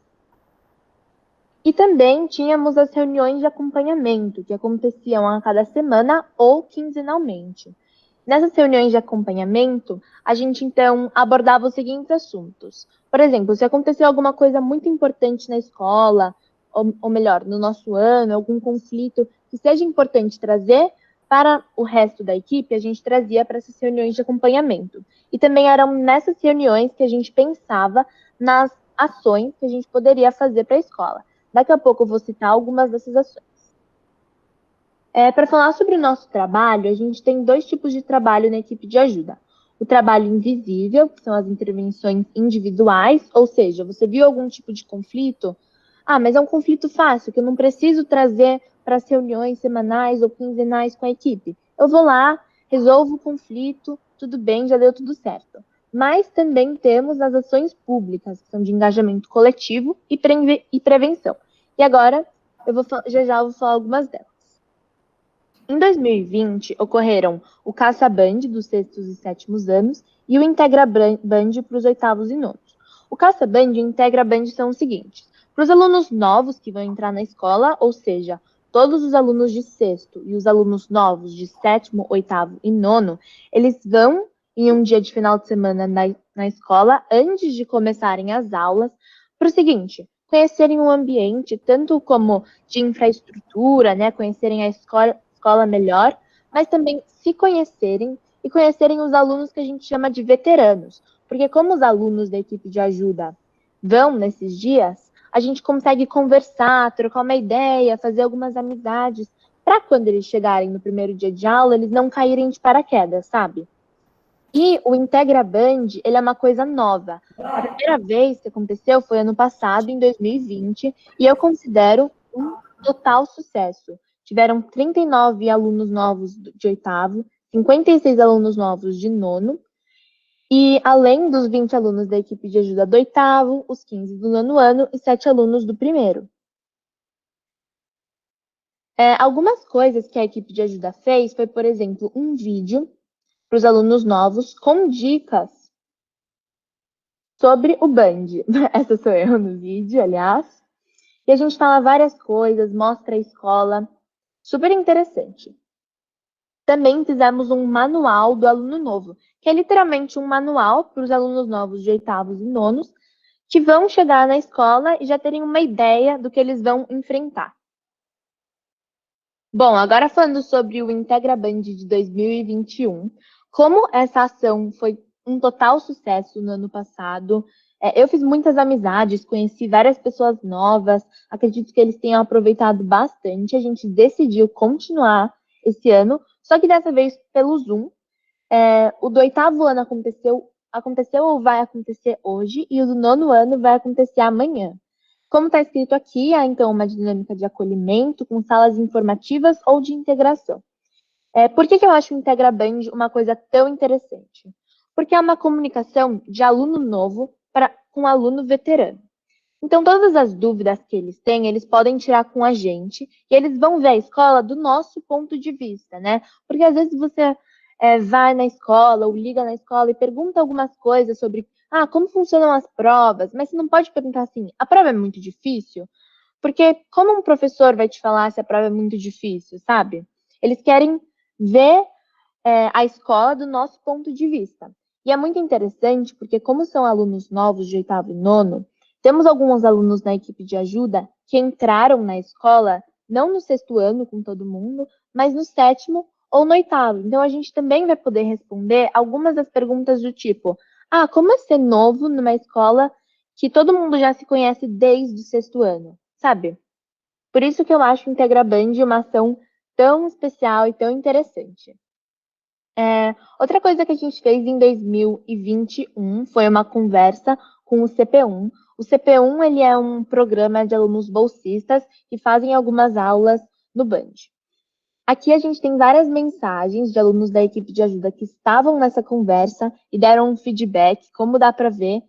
E também tínhamos as reuniões de acompanhamento, que aconteciam a cada semana ou quinzenalmente. Nessas reuniões de acompanhamento, a gente, então, abordava os seguintes assuntos. Por exemplo, se aconteceu alguma coisa muito importante na escola, ou melhor, no nosso ano, algum conflito que seja importante trazer para o resto da equipe, a gente trazia para essas reuniões de acompanhamento. E também eram nessas reuniões que a gente pensava nas ações que a gente poderia fazer para a escola. Daqui a pouco eu vou citar algumas dessas ações. Para falar sobre o nosso trabalho, a gente tem 2 tipos de trabalho na equipe de ajuda. O trabalho invisível, que são as intervenções individuais, ou seja, você viu algum tipo de conflito? Ah, mas é um conflito fácil, que eu não preciso trazer para as reuniões semanais ou quinzenais com a equipe. Eu vou lá, resolvo o conflito, tudo bem, já deu tudo certo. Mas também temos as ações públicas, que são de engajamento coletivo e prevenção. E agora, já vou falar algumas delas. Em 2020, ocorreram o Caça Band dos 6º e 7º anos e o Integra Band para os 8º e 9º. O Caça Band e o Integra Band são os seguintes. Para os alunos novos que vão entrar na escola, ou seja, todos os alunos de 6º e os alunos novos de 7º, 8º e 9º, eles vão em um dia de final de semana na escola, antes de começarem as aulas, para o seguinte, conhecerem o ambiente, tanto como de infraestrutura, né, conhecerem a escola melhor, mas também se conhecerem e conhecerem os alunos que a gente chama de veteranos. Porque como os alunos da equipe de ajuda vão nesses dias, a gente consegue conversar, trocar uma ideia, fazer algumas amizades, para quando eles chegarem no primeiro dia de aula, eles não caírem de paraquedas, sabe? E o Integra Band, ele é uma coisa nova. A primeira vez que aconteceu foi ano passado, em 2020, e eu considero um total sucesso. Tiveram 39 alunos novos de 8º, 56 alunos novos de 9º, e além dos 20 alunos da equipe de ajuda do 8º, os 15 do 9º ano e 7 alunos do 1º. Algumas coisas que a equipe de ajuda fez foi, por exemplo, um vídeo para os alunos novos com dicas sobre o Band. Essa sou eu no vídeo, aliás. E a gente fala várias coisas, mostra a escola. Super interessante. Também fizemos um manual do aluno novo, que é literalmente um manual para os alunos novos de 8º e 9º, que vão chegar na escola e já terem uma ideia do que eles vão enfrentar. Bom, agora falando sobre o IntegraBand de 2021, como essa ação foi um total sucesso no ano passado, eu fiz muitas amizades, conheci várias pessoas novas, acredito que eles tenham aproveitado bastante. A gente decidiu continuar esse ano, só que dessa vez pelo Zoom. O do 8º ano aconteceu ou vai acontecer hoje, e o do 9º ano vai acontecer amanhã. Como está escrito aqui, há então uma dinâmica de acolhimento com salas informativas ou de integração. Por que eu acho o IntegraBand uma coisa tão interessante? Porque é uma comunicação de aluno novo com aluno veterano. Então, todas as dúvidas que eles têm, eles podem tirar com a gente, e eles vão ver a escola do nosso ponto de vista, né? Porque às vezes você vai na escola ou liga na escola e pergunta algumas coisas sobre como funcionam as provas, mas você não pode perguntar assim, a prova é muito difícil? Porque como um professor vai te falar se a prova é muito difícil, sabe? Eles querem ver a escola do nosso ponto de vista. E é muito interessante, porque como são alunos novos de 8º e 9º, temos alguns alunos na equipe de ajuda que entraram na escola, não no 6º ano com todo mundo, mas no 7º ou no 8º. Então, a gente também vai poder responder algumas das perguntas do tipo, como é ser novo numa escola que todo mundo já se conhece desde o 6º ano, sabe? Por isso que eu acho o IntegraBand uma ação tão especial e tão interessante. Outra coisa que a gente fez em 2021 foi uma conversa com o CP1. O CP1 ele é um programa de alunos bolsistas que fazem algumas aulas no Band. Aqui a gente tem várias mensagens de alunos da equipe de ajuda que estavam nessa conversa e deram um feedback, como dá para ver.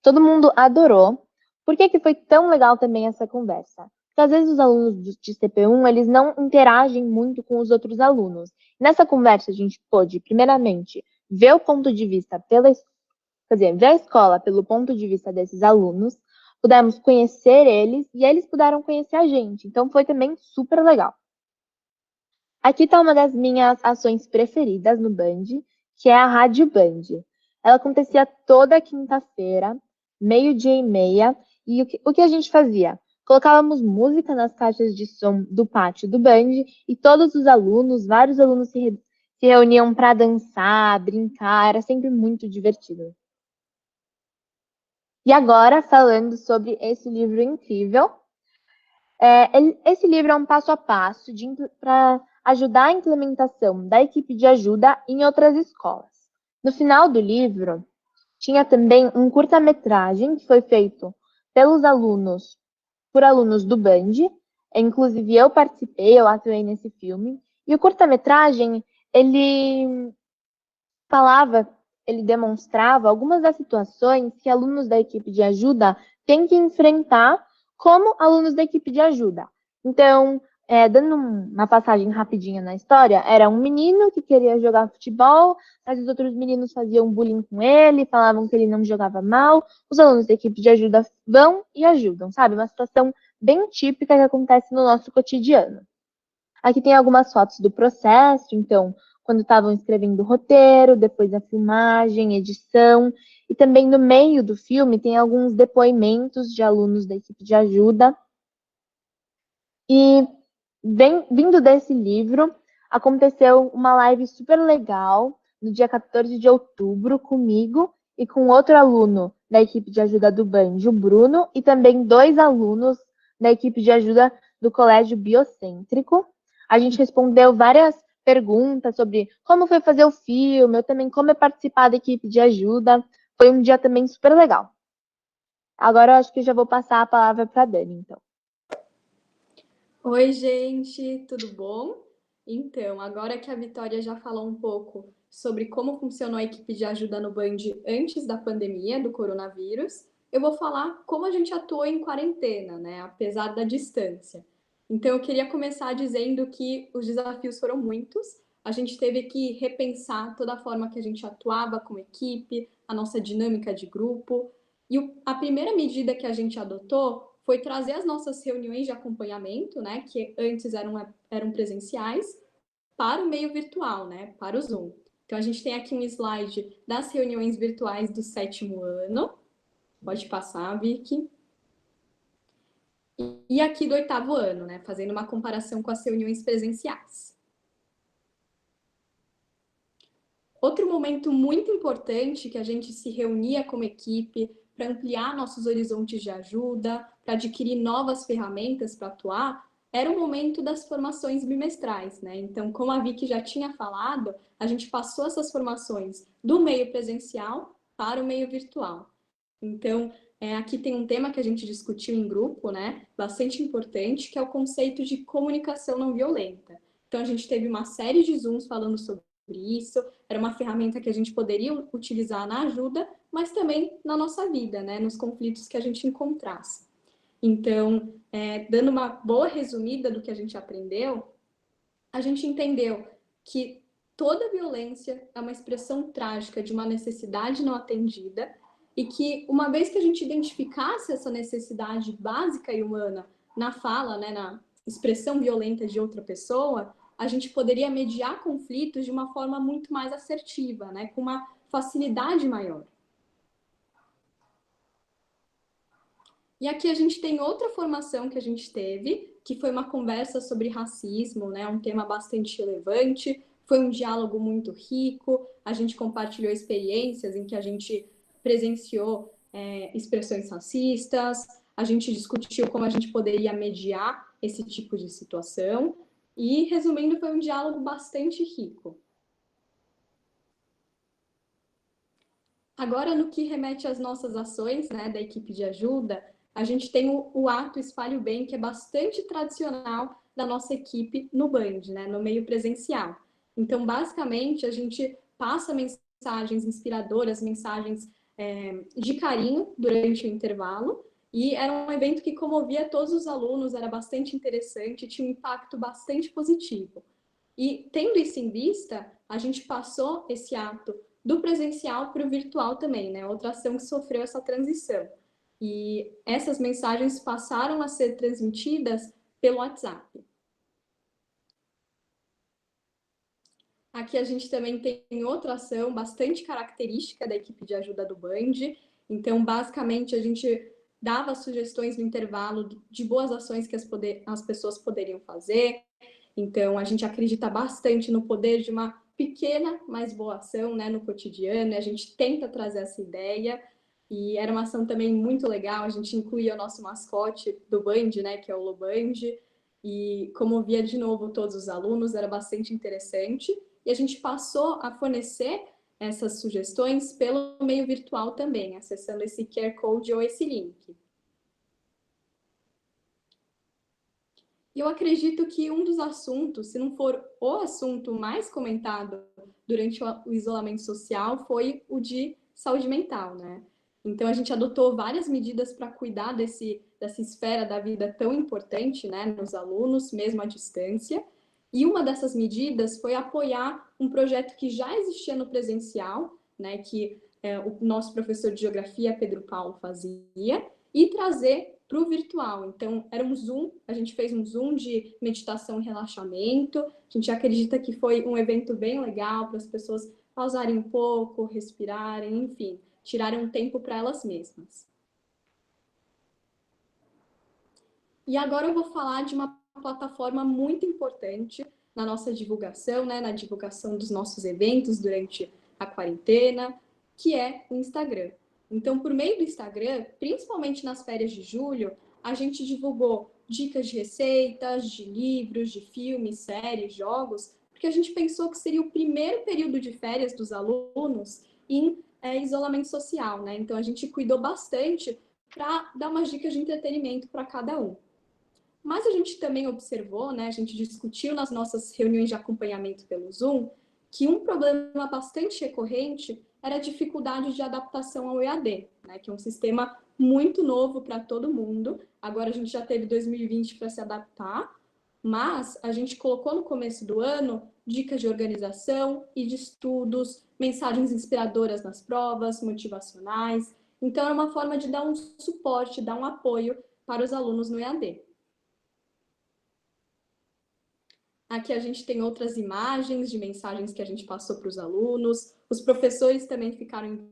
Todo mundo adorou. Por que foi tão legal também essa conversa? Porque às vezes os alunos de CP1, eles não interagem muito com os outros alunos. Nessa conversa a gente pôde, primeiramente, ver o ponto de vista ver a escola pelo ponto de vista desses alunos, pudemos conhecer eles e eles puderam conhecer a gente. Então foi também super legal. Aqui está uma das minhas ações preferidas no Band, que é a Rádio Band. Ela acontecia toda quinta-feira, 12h30, e o que a gente fazia? Colocávamos música nas caixas de som do pátio do Band e todos os alunos, vários alunos se reuniam para dançar, brincar, era sempre muito divertido. E agora, falando sobre esse livro incrível, esse livro é um passo a passo para ajudar a implementação da equipe de ajuda em outras escolas. No final do livro, tinha também um curta-metragem que foi feito por alunos do Band, inclusive eu participei, eu atuei nesse filme, e o curta-metragem, ele demonstrava algumas das situações que alunos da equipe de ajuda têm que enfrentar como alunos da equipe de ajuda. Então, dando uma passagem rapidinha na história, era um menino que queria jogar futebol, mas os outros meninos faziam bullying com ele, falavam que ele não jogava mal. Os alunos da equipe de ajuda vão e ajudam, sabe? Uma situação bem típica que acontece no nosso cotidiano. Aqui tem algumas fotos do processo, então, quando estavam escrevendo o roteiro, depois a filmagem, edição, e também no meio do filme tem alguns depoimentos de alunos da equipe de ajuda. E vindo desse livro, aconteceu uma live super legal no dia 14 de outubro comigo e com outro aluno da equipe de ajuda do Band, o Bruno, e também 2 alunos da equipe de ajuda do Colégio Biocêntrico. A gente respondeu várias perguntas sobre como foi fazer o filme, ou também como é participar da equipe de ajuda. Foi um dia também super legal. Agora eu acho que já vou passar a palavra para a Dani, então. Oi, gente, tudo bom? Então, agora que a Vitória já falou um pouco sobre como funcionou a equipe de ajuda no Band antes da pandemia do coronavírus, eu vou falar como a gente atuou em quarentena, né? Apesar da distância. Então, eu queria começar dizendo que os desafios foram muitos. A gente teve que repensar toda a forma que a gente atuava como equipe, a nossa dinâmica de grupo. E a primeira medida que a gente adotou foi trazer as nossas reuniões de acompanhamento, né, que antes eram presenciais, para o meio virtual, né, para o Zoom. Então, a gente tem aqui um slide das reuniões virtuais do 7º ano. Pode passar, Vicky. E aqui do 8º ano, né, fazendo uma comparação com as reuniões presenciais. Outro momento muito importante que a gente se reunia como equipe para ampliar nossos horizontes de ajuda, para adquirir novas ferramentas para atuar, era o momento das formações bimestrais, né? Então, como a Vicky já tinha falado, a gente passou essas formações do meio presencial para o meio virtual. Então, aqui tem um tema que a gente discutiu em grupo, né? Bastante importante, que é o conceito de comunicação não violenta. Então, a gente teve uma série de Zooms falando sobre isso, era uma ferramenta que a gente poderia utilizar na ajuda, mas também na nossa vida, né? Nos conflitos que a gente encontrasse. Então, dando uma boa resumida do que a gente aprendeu, a gente entendeu que toda violência é uma expressão trágica de uma necessidade não atendida e que, uma vez que a gente identificasse essa necessidade básica e humana na fala, né, na expressão violenta de outra pessoa, a gente poderia mediar conflitos de uma forma muito mais assertiva, né, com uma facilidade maior. E aqui a gente tem outra formação que a gente teve, que foi uma conversa sobre racismo, né? Um tema bastante relevante, foi um diálogo muito rico, a gente compartilhou experiências em que a gente presenciou expressões racistas, a gente discutiu como a gente poderia mediar esse tipo de situação, e, resumindo, foi um diálogo bastante rico. Agora, no que remete às nossas ações, né, da equipe de ajuda, a gente tem o ato Espalhe o Bem, que é bastante tradicional da nossa equipe no Band, né, no meio presencial. Então, basicamente, a gente passa mensagens inspiradoras, mensagens de carinho durante o intervalo, e era um evento que comovia todos os alunos, era bastante interessante, tinha um impacto bastante positivo. E, tendo isso em vista, a gente passou esse ato do presencial para o virtual também, né? Outra ação que sofreu essa transição. E essas mensagens passaram a ser transmitidas pelo WhatsApp. Aqui a gente também tem outra ação bastante característica da equipe de ajuda do Band. Então, basicamente, a gente dava sugestões no intervalo de boas ações que as pessoas poderiam fazer. Então, a gente acredita bastante no poder de uma pequena, mas boa ação, né, no cotidiano. A gente tenta trazer essa ideia. E era uma ação também muito legal. A gente incluía o nosso mascote do Band, né, que é o Loband. E comovia de novo todos os alunos, era bastante interessante. E a gente passou a fornecer essas sugestões pelo meio virtual também, acessando esse QR Code ou esse link. E eu acredito que um dos assuntos, se não for o assunto mais comentado durante o isolamento social, foi o de saúde mental, né? Então, a gente adotou várias medidas para cuidar dessa esfera da vida tão importante, né, nos alunos, mesmo à distância. E uma dessas medidas foi apoiar um projeto que já existia no presencial, né, que o nosso professor de geografia, Pedro Paulo, fazia, e trazer para o virtual. Então, era um Zoom, a gente fez um Zoom de meditação e relaxamento. A gente acredita que foi um evento bem legal para as pessoas pausarem um pouco, respirarem, enfim, tirarem um tempo para elas mesmas. E agora eu vou falar de uma plataforma muito importante na nossa divulgação, né, na divulgação dos nossos eventos durante a quarentena, que é o Instagram. Então, por meio do Instagram, principalmente nas férias de julho, a gente divulgou dicas de receitas, de livros, de filmes, séries, jogos, porque a gente pensou que seria o primeiro período de férias dos alunos em isolamento social, né? Então, a gente cuidou bastante para dar umas dicas de entretenimento para cada um. Mas a gente também observou, né, a gente discutiu nas nossas reuniões de acompanhamento pelo Zoom, que um problema bastante recorrente era a dificuldade de adaptação ao EAD, né, que é um sistema muito novo para todo mundo. Agora a gente já teve 2020 para se adaptar, mas a gente colocou no começo do ano dicas de organização e de estudos, mensagens inspiradoras nas provas, motivacionais. Então, era uma forma de dar um suporte, dar um apoio para os alunos no EAD. Aqui a gente tem outras imagens de mensagens que a gente passou para os alunos. Os professores também ficaram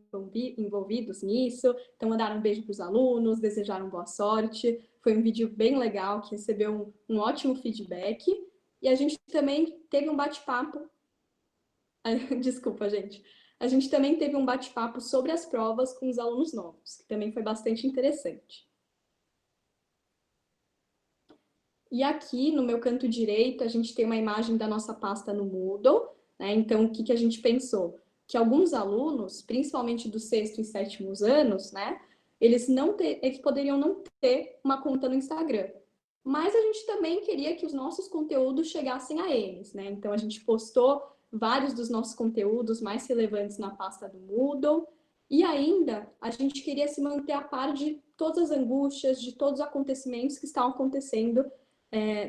envolvidos nisso, então mandaram um beijo para os alunos, desejaram boa sorte. Foi um vídeo bem legal, que recebeu um ótimo feedback. E a gente também teve um bate-papo. Desculpa, gente. A gente também teve um bate-papo sobre as provas com os alunos novos, que também foi bastante interessante. E aqui, no meu canto direito, a gente tem uma imagem da nossa pasta no Moodle, né? Então, o que a gente pensou? Que alguns alunos, principalmente dos sexto e sétimos anos, né? Eles poderiam não ter uma conta no Instagram. Mas a gente também queria que os nossos conteúdos chegassem a eles, né? Então, a gente postou vários dos nossos conteúdos mais relevantes na pasta do Moodle. E ainda, a gente queria se manter a par de todas as angústias, de todos os acontecimentos que estavam acontecendo,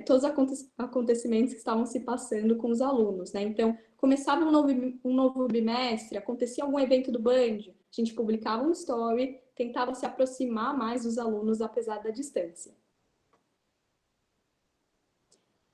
todos os acontecimentos que estavam se passando com os alunos, né? Então, começava um novo bimestre, acontecia algum evento do Band, a gente publicava um story, tentava se aproximar mais dos alunos, apesar da distância.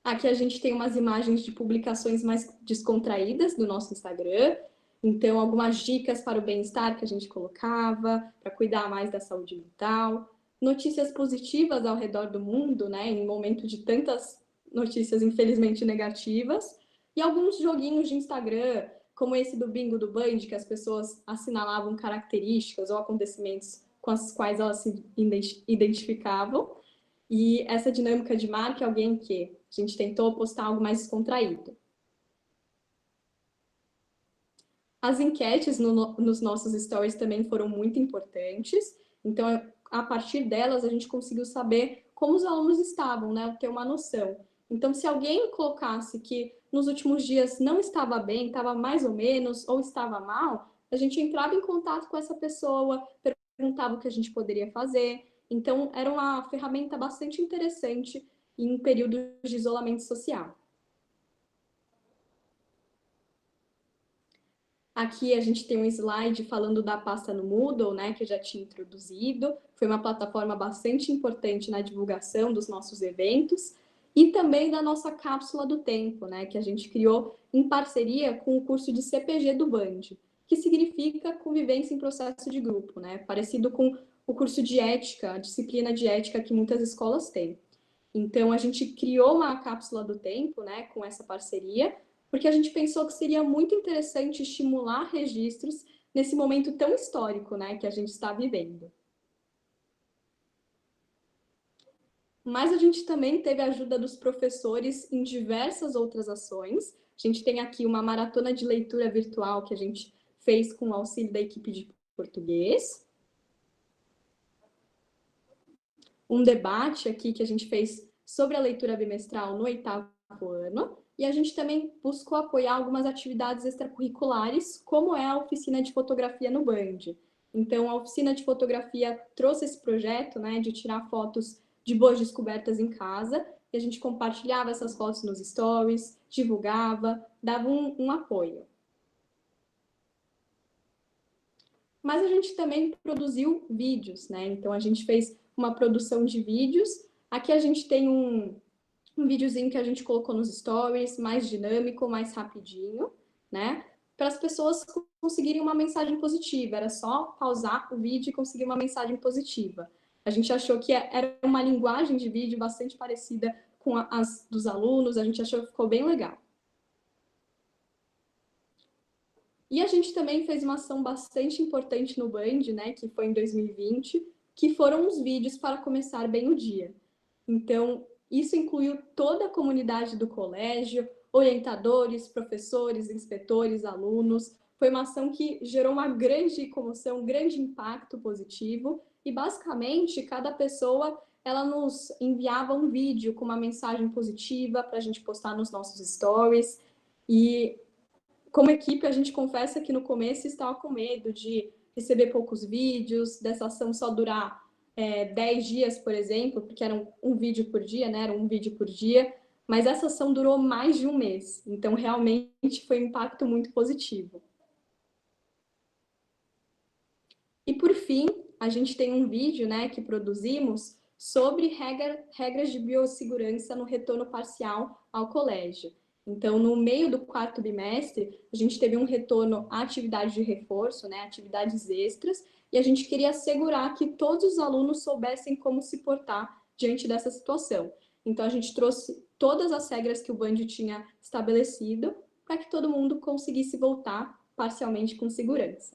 Aqui a gente tem umas imagens de publicações mais descontraídas do nosso Instagram, então algumas dicas para o bem-estar que a gente colocava, para cuidar mais da saúde mental, notícias positivas ao redor do mundo, né, em momento de tantas notícias infelizmente negativas, e alguns joguinhos de Instagram, como esse do Bingo do Band, que as pessoas assinalavam características ou acontecimentos com as quais elas se identificavam. E essa dinâmica de marca é alguém que a gente tentou postar algo mais descontraído. As enquetes nos nossos stories também foram muito importantes, então a partir delas a gente conseguiu saber como os alunos estavam, né, ter uma noção. Então, se alguém colocasse que nos últimos dias não estava bem, estava mais ou menos, ou estava mal, a gente entrava em contato com essa pessoa, perguntava o que a gente poderia fazer. Então, era uma ferramenta bastante interessante em períodos de isolamento social. Aqui a gente tem um slide falando da pasta no Moodle, né, que eu já tinha introduzido. Foi uma plataforma bastante importante na divulgação dos nossos eventos e também da nossa cápsula do tempo, né, que a gente criou em parceria com o curso de CPG do Band, que significa convivência em processo de grupo, né, parecido com o curso de ética, a disciplina de ética que muitas escolas têm. Então, a gente criou uma cápsula do tempo, né, com essa parceria, porque a gente pensou que seria muito interessante estimular registros nesse momento tão histórico, né, que a gente está vivendo. Mas a gente também teve a ajuda dos professores em diversas outras ações. A gente tem aqui uma maratona de leitura virtual que a gente fez com o auxílio da equipe de português. Um debate aqui que a gente fez sobre a leitura bimestral no 8º ano. E a gente também buscou apoiar algumas atividades extracurriculares, como é a oficina de fotografia no Band. Então, a oficina de fotografia trouxe esse projeto, né, de tirar fotos de boas descobertas em casa, e a gente compartilhava essas fotos nos stories, divulgava, dava um apoio. Mas a gente também produziu vídeos, né? Então, a gente fez uma produção de vídeos. Aqui a gente tem um videozinho que a gente colocou nos stories, mais dinâmico, mais rapidinho, né? Para as pessoas conseguirem uma mensagem positiva. Era só pausar o vídeo e conseguir uma mensagem positiva. A gente achou que era uma linguagem de vídeo bastante parecida com as dos alunos, a gente achou que ficou bem legal. E a gente também fez uma ação bastante importante no Band, né, que foi em 2020, que foram os vídeos para começar bem o dia. Então, isso incluiu toda a comunidade do colégio, orientadores, professores, inspetores, alunos. Foi uma ação que gerou uma grande comoção, um grande impacto positivo. E, basicamente, cada pessoa ela nos enviava um vídeo com uma mensagem positiva para a gente postar nos nossos stories. E, como equipe, a gente confessa que no começo estava com medo de receber poucos vídeos, dessa ação só durar 10 dias, por exemplo, porque era um vídeo por dia, né? Era um vídeo por dia, mas essa ação durou mais de um mês, então realmente foi um impacto muito positivo. E por fim, a gente tem um vídeo, né, que produzimos sobre regras de biossegurança no retorno parcial ao colégio. Então, no meio do quarto bimestre, a gente teve um retorno à atividade de reforço, né, atividades extras, e a gente queria assegurar que todos os alunos soubessem como se portar diante dessa situação. Então, a gente trouxe todas as regras que o Band tinha estabelecido para que todo mundo conseguisse voltar parcialmente com segurança.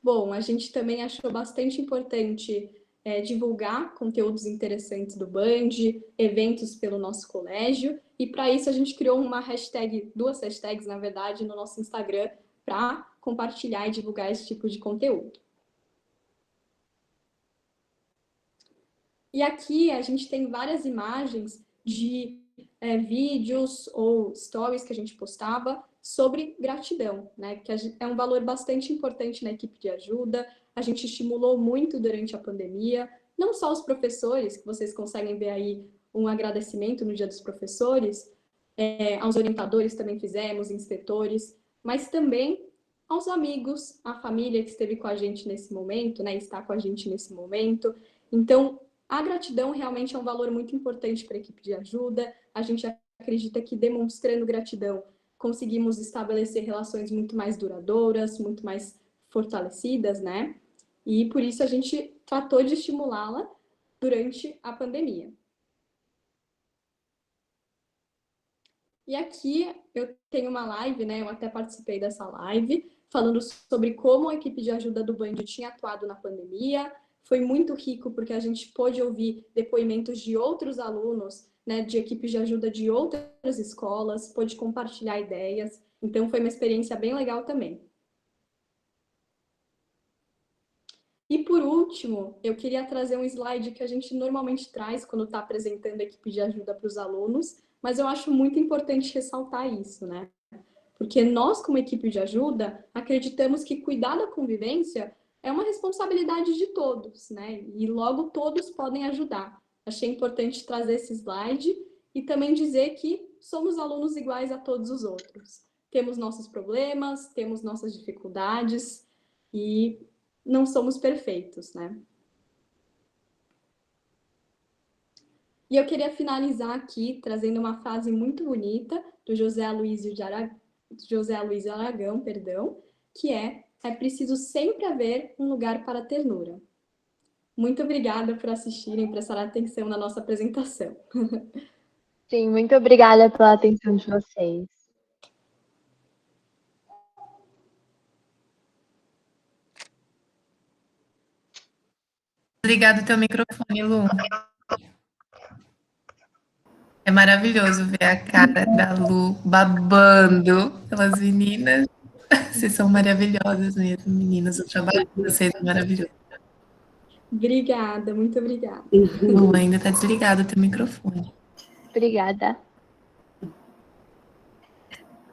Bom, a gente também achou bastante importante divulgar conteúdos interessantes do Band, eventos pelo nosso colégio, e para isso a gente criou uma hashtag, 2 hashtags, na verdade, no nosso Instagram, para compartilhar e divulgar esse tipo de conteúdo. E aqui a gente tem várias imagens de vídeos ou stories que a gente postava sobre gratidão, né? Que é um valor bastante importante na equipe de ajuda. A gente estimulou muito durante a pandemia, não só os professores, que vocês conseguem ver aí um agradecimento no Dia dos Professores, aos orientadores também fizemos, inspetores, mas também aos amigos, à família que esteve com a gente nesse momento, né? Está com a gente nesse momento. Então, a gratidão realmente é um valor muito importante para a equipe de ajuda. A gente acredita que demonstrando gratidão, conseguimos estabelecer relações muito mais duradouras, muito mais fortalecidas, né? E por isso a gente tratou de estimulá-la durante a pandemia. E aqui eu tenho uma live, né? Eu até participei dessa live, falando sobre como a equipe de ajuda do Band tinha atuado na pandemia. Foi muito rico, porque a gente pôde ouvir depoimentos de outros alunos, né, de equipes de ajuda de outras escolas, pôde compartilhar ideias. Então, foi uma experiência bem legal também. E, por último, eu queria trazer um slide que a gente normalmente traz quando está apresentando a equipe de ajuda para os alunos, mas eu acho muito importante ressaltar isso, né? Porque nós, como equipe de ajuda, acreditamos que cuidar da convivência é uma responsabilidade de todos, né? E logo todos podem ajudar. Achei importante trazer esse slide e também dizer que somos alunos iguais a todos os outros. Temos nossos problemas, temos nossas dificuldades e não somos perfeitos, né? E eu queria finalizar aqui trazendo uma frase muito bonita do José Aloysio Aragão, que é preciso sempre haver um lugar para a ternura. Muito obrigada por assistirem e prestar atenção na nossa apresentação. Sim, muito obrigada pela atenção de vocês. Obrigado teu microfone, Lu. É maravilhoso ver a cara da Lu babando pelas meninas. Vocês são maravilhosas mesmo, meninas. O trabalho de vocês é maravilhoso. Obrigada, muito obrigada. Lu, ainda está desligado o teu microfone. Obrigada.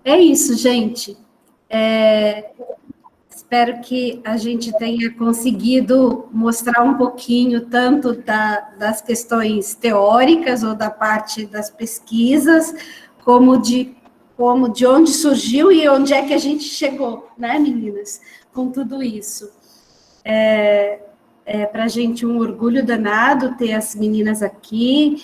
É isso, gente. Espero que a gente tenha conseguido mostrar um pouquinho tanto das questões teóricas ou da parte das pesquisas, como de onde surgiu e onde é que a gente chegou, né, meninas, com tudo isso. Para a gente um orgulho danado ter as meninas aqui,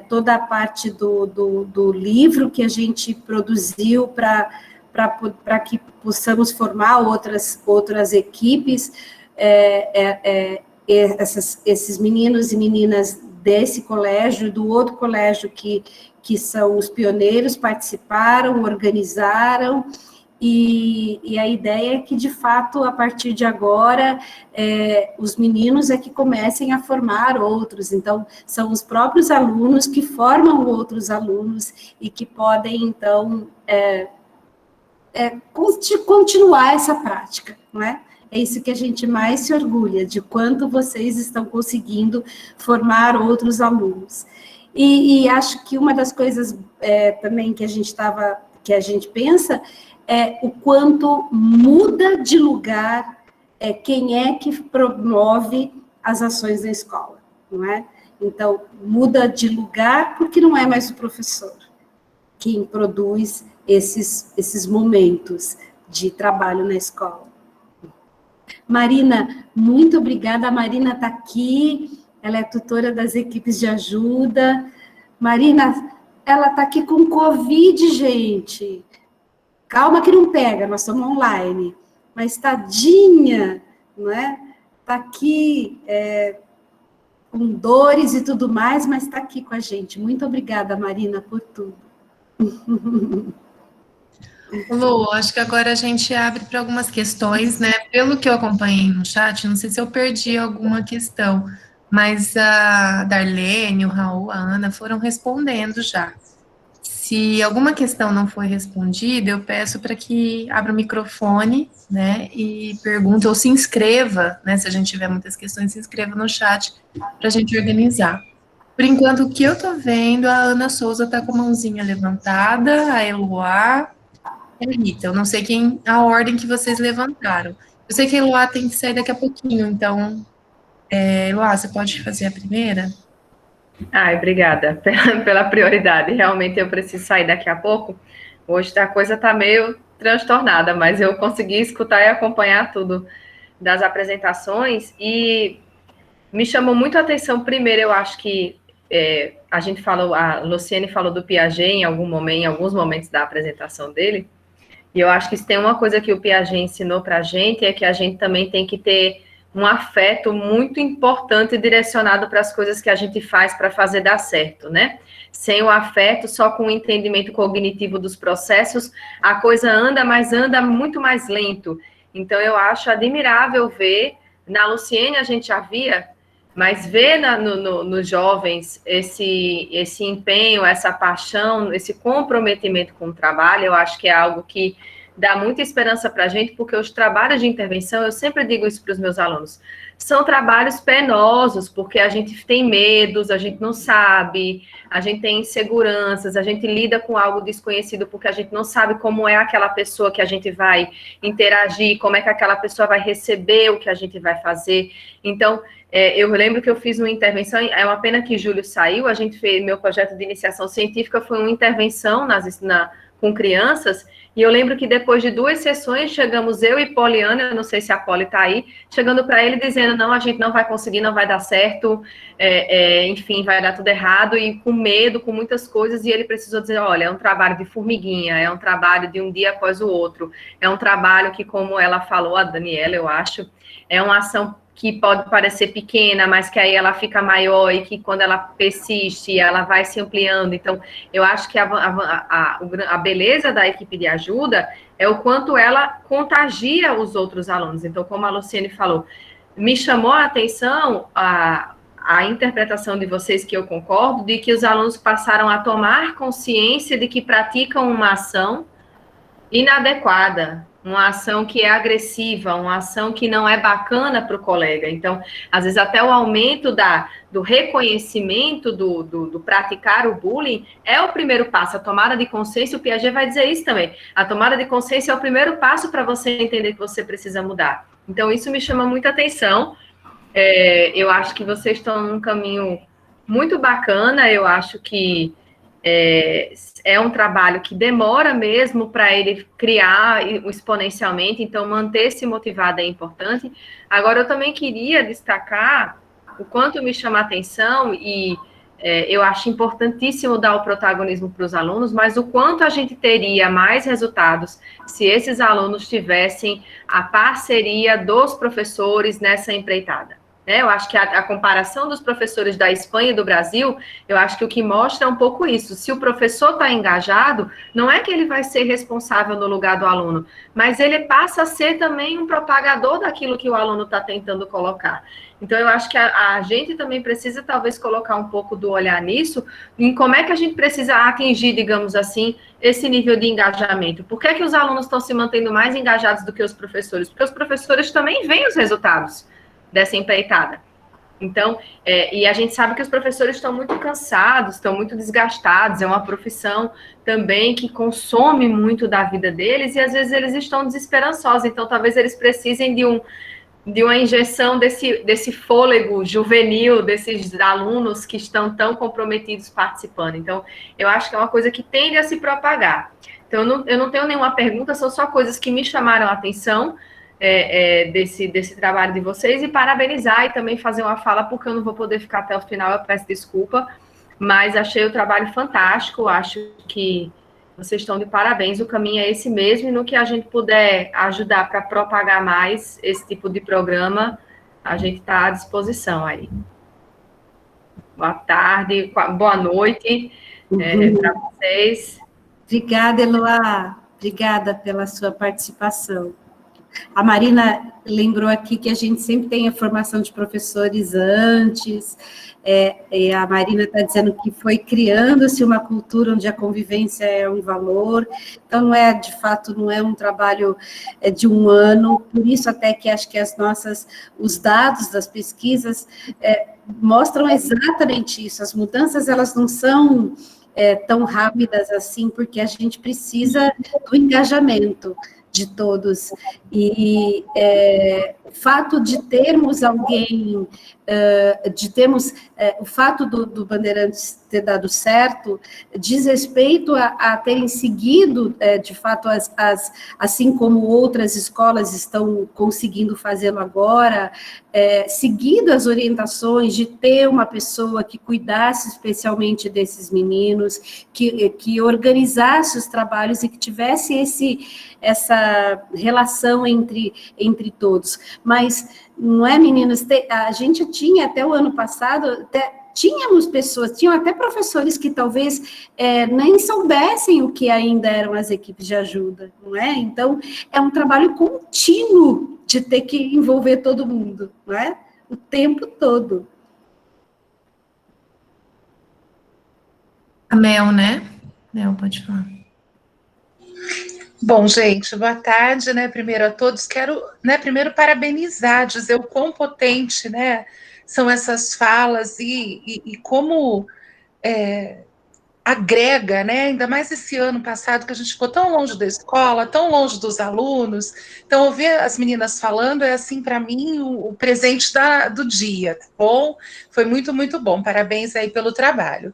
toda a parte do livro que a gente produziu para que possamos formar outras equipes, esses meninos e meninas desse colégio, do outro colégio que são os pioneiros, participaram, organizaram, e a ideia é que, de fato, a partir de agora, os meninos é que comecem a formar outros. Então, são os próprios alunos que formam outros alunos e que podem, então, continuar essa prática, não é? É isso que a gente mais se orgulha, de quanto vocês estão conseguindo formar outros alunos. E acho que uma das coisas também que a gente pensa é o quanto muda de lugar quem é que promove as ações da escola, não é? Então, muda de lugar porque não é mais o professor quem produz esses momentos de trabalho na escola. Marina, muito obrigada. A Marina está aqui ela é tutora das equipes de ajuda. Marina, ela está aqui com Covid, gente. Calma que não pega, nós estamos online. Mas tadinha, não é? Está aqui com dores e tudo mais, mas está aqui com a gente. Muito obrigada, Marina, por tudo. Lu, acho que agora a gente abre para algumas questões, né? Pelo que eu acompanhei no chat, não sei se eu perdi alguma questão, mas a Darlene, o Raul, a Ana foram respondendo já. Se alguma questão não foi respondida, eu peço para que abra o microfone, né, e pergunte ou se inscreva, né, se a gente tiver muitas questões, se inscreva no chat para a gente organizar. Por enquanto, o que eu estou vendo, a Ana Souza está com a mãozinha levantada, a Eloá e a Rita. Eu não sei a ordem que vocês levantaram. Eu sei que a Eloá tem que sair daqui a pouquinho, então, Eloá, você pode fazer a primeira? Ai, obrigada pela prioridade. Realmente eu preciso sair daqui a pouco. Hoje a coisa está meio transtornada, mas eu consegui escutar e acompanhar tudo das apresentações e me chamou muito a atenção. Primeiro, eu acho que a Luciene falou do Piaget em alguns momentos da apresentação dele, e eu acho que se tem uma coisa que o Piaget ensinou para a gente, é que a gente também tem que ter um afeto muito importante direcionado para as coisas que a gente faz para fazer dar certo, né? Sem o afeto, só com o entendimento cognitivo dos processos, a coisa anda, mas anda muito mais lento. Então, eu acho admirável ver, na Luciene a gente já via, mas ver nos jovens esse empenho, essa paixão, esse comprometimento com o trabalho, eu acho que é algo que dá muita esperança para a gente, porque os trabalhos de intervenção, eu sempre digo isso para os meus alunos, são trabalhos penosos, porque a gente tem medos, a gente não sabe, a gente tem inseguranças, a gente lida com algo desconhecido, porque a gente não sabe como é aquela pessoa que a gente vai interagir, como é que aquela pessoa vai receber o que a gente vai fazer. Então, eu lembro que eu fiz uma intervenção, é uma pena que Júlio saiu, a gente fez, meu projeto de iniciação científica foi uma intervenção com crianças, e eu lembro que depois de 2 sessões, chegamos eu e Poliana, eu não sei se a Poli está aí, chegando para ele dizendo, não, a gente não vai conseguir, não vai dar certo, enfim, vai dar tudo errado, e com medo, com muitas coisas, e ele precisou dizer, olha, é um trabalho de formiguinha, é um trabalho de um dia após o outro, é um trabalho que, como ela falou, a Daniela, eu acho, é uma ação que pode parecer pequena, mas que aí ela fica maior e que quando ela persiste, ela vai se ampliando. Então, eu acho que a beleza da equipe de ajuda é o quanto ela contagia os outros alunos. Então, como a Luciene falou, me chamou a atenção a interpretação de vocês, que eu concordo, de que os alunos passaram a tomar consciência de que praticam uma ação inadequada, uma ação que é agressiva, uma ação que não é bacana para o colega. Então, às vezes, até o aumento do reconhecimento do praticar o bullying é o primeiro passo. A tomada de consciência, o Piaget vai dizer isso também. A tomada de consciência é o primeiro passo para você entender que você precisa mudar. Então, isso me chama muita atenção. Eu acho que vocês estão num caminho muito bacana. Eu acho que é um trabalho que demora mesmo para ele criar exponencialmente, então manter-se motivado é importante. Agora, eu também queria destacar o quanto me chama a atenção, e eu acho importantíssimo dar o protagonismo para os alunos, mas o quanto a gente teria mais resultados se esses alunos tivessem a parceria dos professores nessa empreitada. Eu acho que a comparação dos professores da Espanha e do Brasil, eu acho que o que mostra é um pouco isso. Se o professor está engajado, não é que ele vai ser responsável no lugar do aluno, mas ele passa a ser também um propagador daquilo que o aluno está tentando colocar. Então, eu acho que a gente também precisa, talvez, colocar um pouco do olhar nisso, em como é que a gente precisa atingir, digamos assim, esse nível de engajamento. Por que é que os alunos estão se mantendo mais engajados do que os professores? Porque os professores também veem os resultados dessa empreitada. Então, e a gente sabe que os professores estão muito cansados, estão muito desgastados, é uma profissão também que consome muito da vida deles, e às vezes eles estão desesperançosos, então talvez eles precisem de uma injeção desse fôlego juvenil, desses alunos que estão tão comprometidos participando. Então, eu acho que é uma coisa que tende a se propagar. Então, eu não tenho nenhuma pergunta, são só coisas que me chamaram a atenção. desse trabalho de vocês, e parabenizar e também fazer uma fala, porque eu não vou poder ficar até o final, eu peço desculpa, mas achei o trabalho fantástico, acho que vocês estão de parabéns, o caminho é esse mesmo, e no que a gente puder ajudar para propagar mais esse tipo de programa, a gente está à disposição aí. Boa tarde, boa noite para vocês. Obrigada, Eloá. Obrigada pela sua participação. A Marina lembrou aqui que a gente sempre tem a formação de professores antes, e a Marina está dizendo que foi criando-se uma cultura onde a convivência é um valor, então não é, de fato, não é um trabalho de um ano, por isso até que acho que os dados das pesquisas mostram exatamente isso, as mudanças, elas não são tão rápidas assim, porque a gente precisa do engajamento de todos, e o fato de termos alguém, o fato do Bandeirantes ter dado certo, diz respeito a terem seguido, de fato, assim como outras escolas estão conseguindo fazê-lo agora, seguido as orientações de ter uma pessoa que cuidasse especialmente desses meninos, que organizasse os trabalhos e que tivesse essa relação entre todos. Mas, não é, meninas? A gente tinha, até o ano passado, tínhamos pessoas, tinham até professores que talvez nem soubessem o que ainda eram as equipes de ajuda, não é? Então, é um trabalho contínuo de ter que envolver todo mundo, não é? O tempo todo. A Mel, né? Mel, pode falar. Bom, gente, boa tarde, né, primeiro a todos. Quero, né, primeiro parabenizar, dizer o quão potente, né, são essas falas e como agrega, né, ainda mais esse ano passado que a gente ficou tão longe da escola, tão longe dos alunos. Então, ouvir as meninas falando é, assim, para mim, o presente do dia, tá bom? Foi muito, muito bom. Parabéns aí pelo trabalho.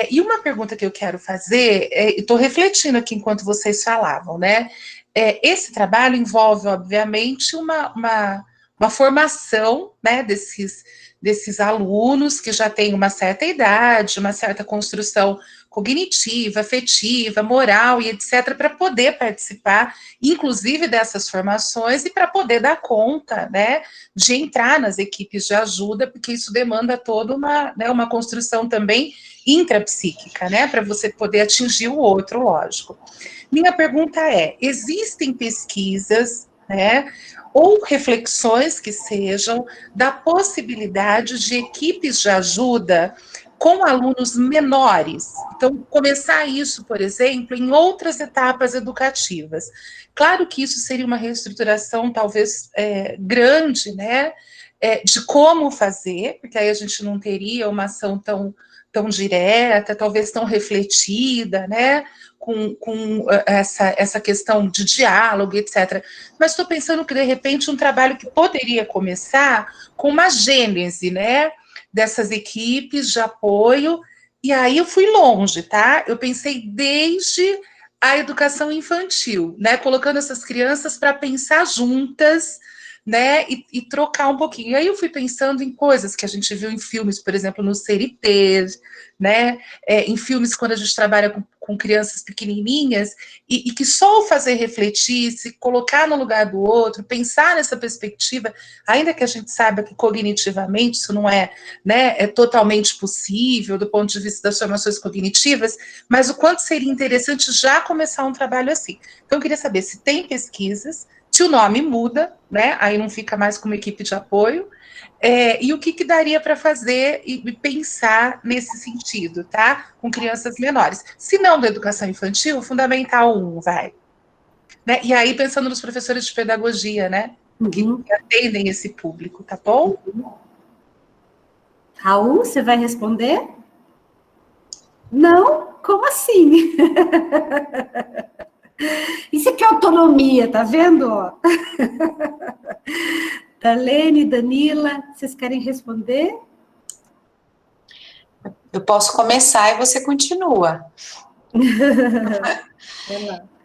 E uma pergunta que eu quero fazer, estou refletindo aqui enquanto vocês falavam, né? Esse trabalho envolve, obviamente, uma formação, né, desses alunos que já têm uma certa idade, uma certa construção cognitiva, afetiva, moral e etc., para poder participar, inclusive, dessas formações e para poder dar conta, né, de entrar nas equipes de ajuda, porque isso demanda toda uma construção também intrapsíquica, né, para você poder atingir o outro, lógico. Minha pergunta existem pesquisas, né, ou reflexões que sejam da possibilidade de equipes de ajuda com alunos menores? Então, começar isso, por exemplo, em outras etapas educativas. Claro que isso seria uma reestruturação, talvez, grande, né, de como fazer, porque aí a gente não teria uma ação tão direta, talvez tão refletida, né, com essa questão de diálogo, etc. Mas estou pensando que, de repente, um trabalho que poderia começar com uma gênese, né, dessas equipes de apoio, e aí eu fui longe, tá? Eu pensei desde a educação infantil, né, colocando essas crianças para pensar juntas, né, e trocar um pouquinho. E aí eu fui pensando em coisas que a gente viu em filmes, por exemplo, no CRT, né, em filmes quando a gente trabalha com crianças pequenininhas, e que só o fazer refletir, se colocar no lugar do outro, pensar nessa perspectiva, ainda que a gente saiba que cognitivamente isso não é totalmente possível do ponto de vista das formações cognitivas, mas o quanto seria interessante já começar um trabalho assim. Então, eu queria saber se tem pesquisas, se o nome muda, né, aí não fica mais como equipe de apoio, e o que daria para fazer e pensar nesse sentido, tá? Com crianças menores. Se não da educação infantil, Fundamental 1, vai. Né? E aí, pensando nos professores de pedagogia, né? Que atendem esse público, tá bom? Raul, você vai responder? Não? Como assim? Isso aqui é autonomia, tá vendo? Dalene, Danila, vocês querem responder? Eu posso começar e você continua.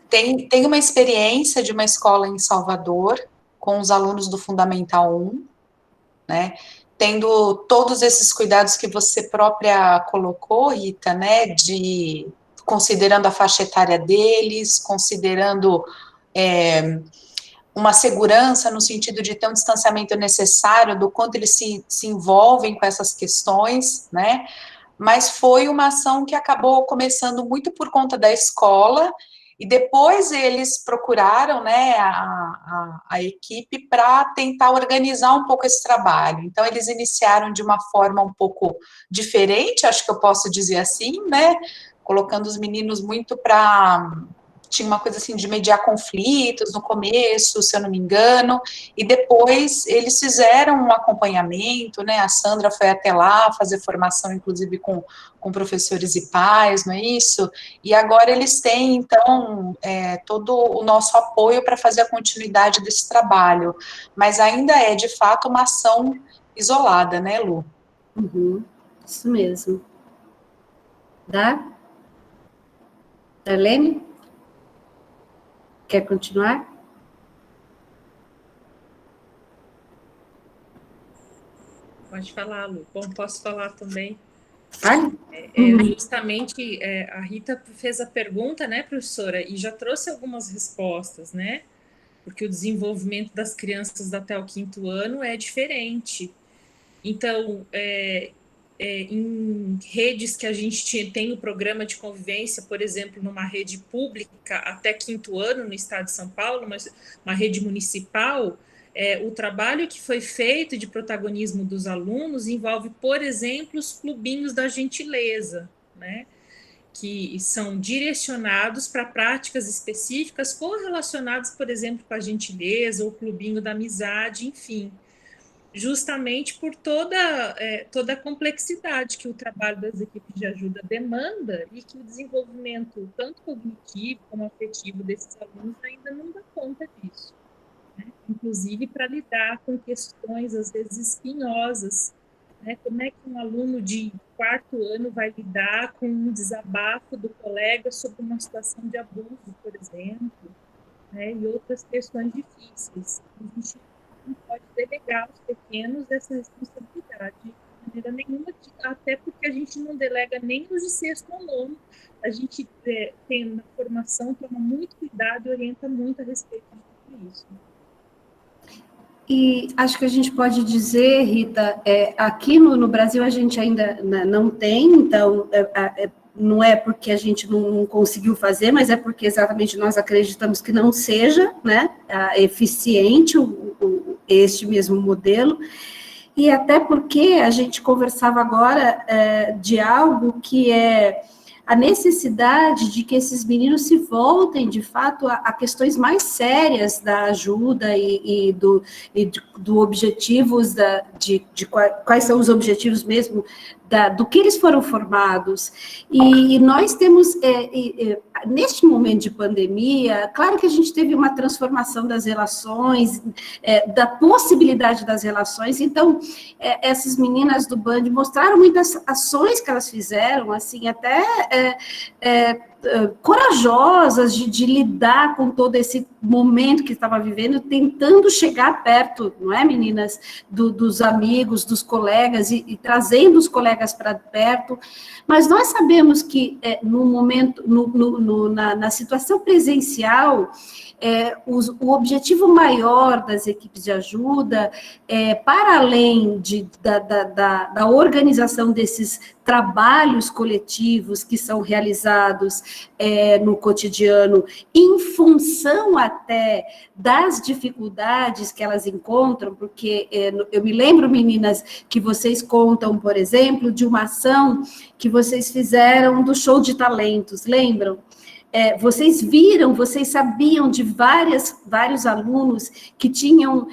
Tem uma experiência de uma escola em Salvador, com os alunos do Fundamental 1, né, tendo todos esses cuidados que você própria colocou, Rita, né, considerando a faixa etária deles, considerando uma segurança no sentido de ter um distanciamento necessário do quanto eles se envolvem com essas questões, né, mas foi uma ação que acabou começando muito por conta da escola, e depois eles procuraram, né, a equipe para tentar organizar um pouco esse trabalho. Então, eles iniciaram de uma forma um pouco diferente, acho que eu posso dizer assim, né, colocando os meninos muito para... Tinha uma coisa assim de mediar conflitos no começo, se eu não me engano, e depois eles fizeram um acompanhamento, né, a Sandra foi até lá fazer formação, inclusive com professores e pais, não é isso? E agora eles têm, então, todo o nosso apoio para fazer a continuidade desse trabalho, mas ainda é, de fato, uma ação isolada, né, Lu? Uhum, isso mesmo. Darlene? Quer continuar? Pode falar, Lu. Bom, posso falar também. Vale? Justamente, a Rita fez a pergunta, né, professora, e já trouxe algumas respostas, né? Porque o desenvolvimento das crianças até o 5º ano é diferente. Então, em redes que a gente tem o programa de convivência, por exemplo, numa rede pública até 5º ano no estado de São Paulo, uma rede municipal, o trabalho que foi feito de protagonismo dos alunos envolve, por exemplo, os clubinhos da gentileza, né, que são direcionados para práticas específicas correlacionadas, por exemplo, com a gentileza, ou o clubinho da amizade, enfim, justamente por toda a complexidade que o trabalho das equipes de ajuda demanda e que o desenvolvimento, tanto cognitivo como afetivo desses alunos, ainda não dá conta disso, né? Inclusive para lidar com questões, às vezes, espinhosas, né? Como é que um aluno de 4º ano vai lidar com um desabafo do colega sobre uma situação de abuso, por exemplo, né? E outras questões difíceis. A gente não pode delegar aos pequenos essa responsabilidade de maneira nenhuma, até porque a gente não delega nem os de 6º ou 9º. A gente tem na formação, toma muito cuidado e orienta muito a respeito de tudo isso. E acho que a gente pode dizer, Rita, aqui no Brasil a gente ainda não tem, então não é porque a gente não conseguiu fazer, mas é porque exatamente nós acreditamos que não seja, né, eficiente este mesmo modelo, e até porque a gente conversava agora de algo que é a necessidade de que esses meninos se voltem, de fato, a questões mais sérias da ajuda e do objetivos, quais são os objetivos mesmo do que eles foram formados. E nós temos, neste momento de pandemia, claro que a gente teve uma transformação das relações, da possibilidade das relações, então, essas meninas do Band mostraram muitas ações que elas fizeram, assim, até corajosas de lidar com todo esse momento que estava vivendo, tentando chegar perto, não é, meninas, dos amigos, dos colegas, e trazendo os colegas para perto, mas nós sabemos que no momento, na situação presencial, o objetivo maior das equipes de ajuda, para além da organização desses trabalhos coletivos que são realizados no cotidiano, em função até das dificuldades que elas encontram, porque eu me lembro, meninas, que vocês contam, por exemplo, de uma ação que vocês fizeram do show de talentos, lembram? Vocês viram, vocês sabiam de vários alunos que tinham,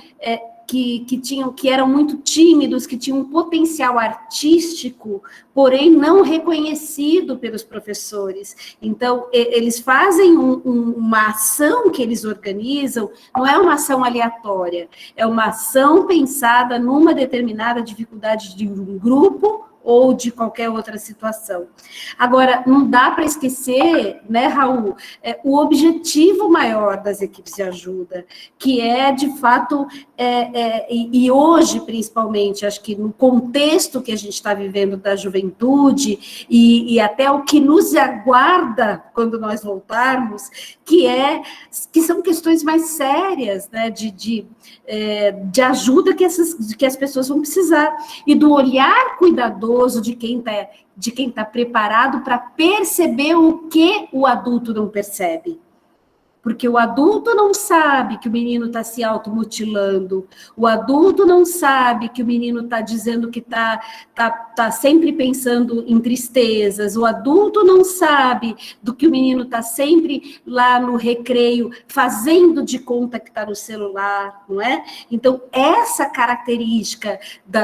que eram muito tímidos, que tinham um potencial artístico, porém não reconhecido pelos professores. Então, eles fazem uma ação que eles organizam, não é uma ação aleatória, é uma ação pensada numa determinada dificuldade de um grupo ou de qualquer outra situação. Agora, não dá para esquecer, né, Raul, o objetivo maior das equipes de ajuda, que é, de fato, e hoje, principalmente, acho que no contexto que a gente está vivendo da juventude, e até o que nos aguarda quando nós voltarmos, que são questões mais sérias, né, de ajuda que as pessoas vão precisar, e do olhar cuidadoso de quem está preparado para perceber o que o adulto não percebe. Porque o adulto não sabe que o menino está se automutilando, o adulto não sabe que o menino está dizendo que tá sempre pensando em tristezas, o adulto não sabe do que o menino está sempre lá no recreio, fazendo de conta que está no celular, não é? Então, essa característica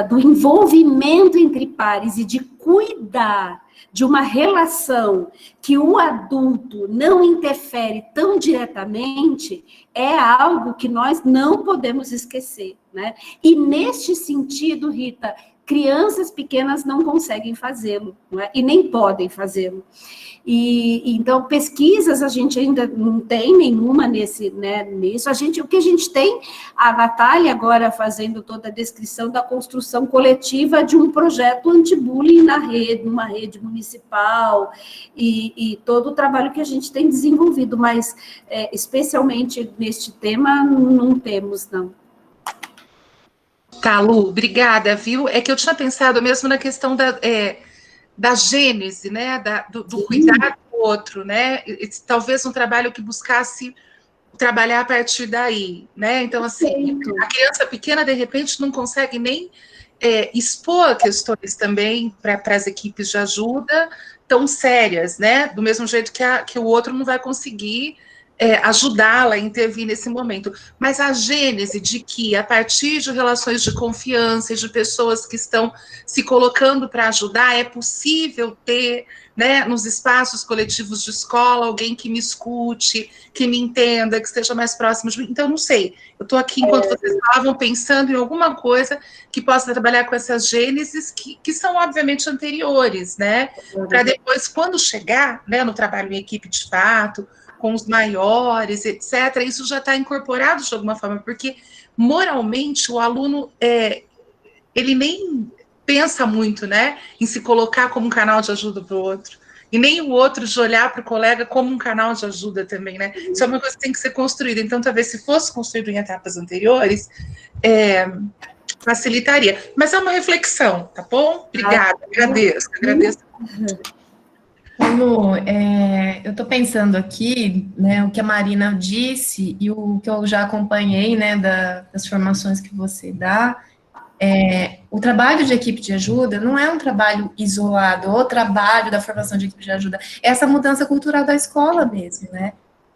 do envolvimento entre pares e de cuidar de uma relação que o adulto não interfere tão diretamente, é algo que nós não podemos esquecer, né? E neste sentido, Rita, crianças pequenas não conseguem fazê-lo, não é? E nem podem fazê-lo. Então, pesquisas a gente ainda não tem nenhuma nisso. O que a gente tem, a Natália agora fazendo toda a descrição da construção coletiva de um projeto anti-bullying numa rede municipal, e todo o trabalho que a gente tem desenvolvido, mas especialmente neste tema, não temos, não. Tá, Lu, obrigada, viu? É que eu tinha pensado mesmo na questão da gênese, né, do cuidar do outro, né, talvez um trabalho que buscasse trabalhar a partir daí, né, então, assim, a criança pequena, de repente, não consegue nem expor questões também para as equipes de ajuda tão sérias, né, do mesmo jeito que o outro não vai conseguir ajudá-la a intervir nesse momento, mas a gênese de que, a partir de relações de confiança e de pessoas que estão se colocando para ajudar, é possível ter, né, nos espaços coletivos de escola, alguém que me escute, que me entenda, que esteja mais próximo de mim. Então, não sei, eu estou aqui, enquanto vocês estavam pensando em alguma coisa que possa trabalhar com essas gêneses, que são, obviamente, anteriores, né, para depois, quando chegar, né, no trabalho em equipe de fato, com os maiores, etc., isso já está incorporado de alguma forma, porque moralmente o aluno, ele nem pensa muito, né, em se colocar como um canal de ajuda para o outro, e nem o outro de olhar para o colega como um canal de ajuda também, né, isso é uma coisa que tem que ser construída, então talvez se fosse construído em etapas anteriores, facilitaria, mas é uma reflexão, tá bom? Obrigada, agradeço. Lu, eu estou pensando aqui, né, o que a Marina disse e o que eu já acompanhei, né, das formações que você dá, o trabalho de equipe de ajuda não é um trabalho isolado, o trabalho da formação de equipe de ajuda, é essa mudança cultural da escola mesmo, né.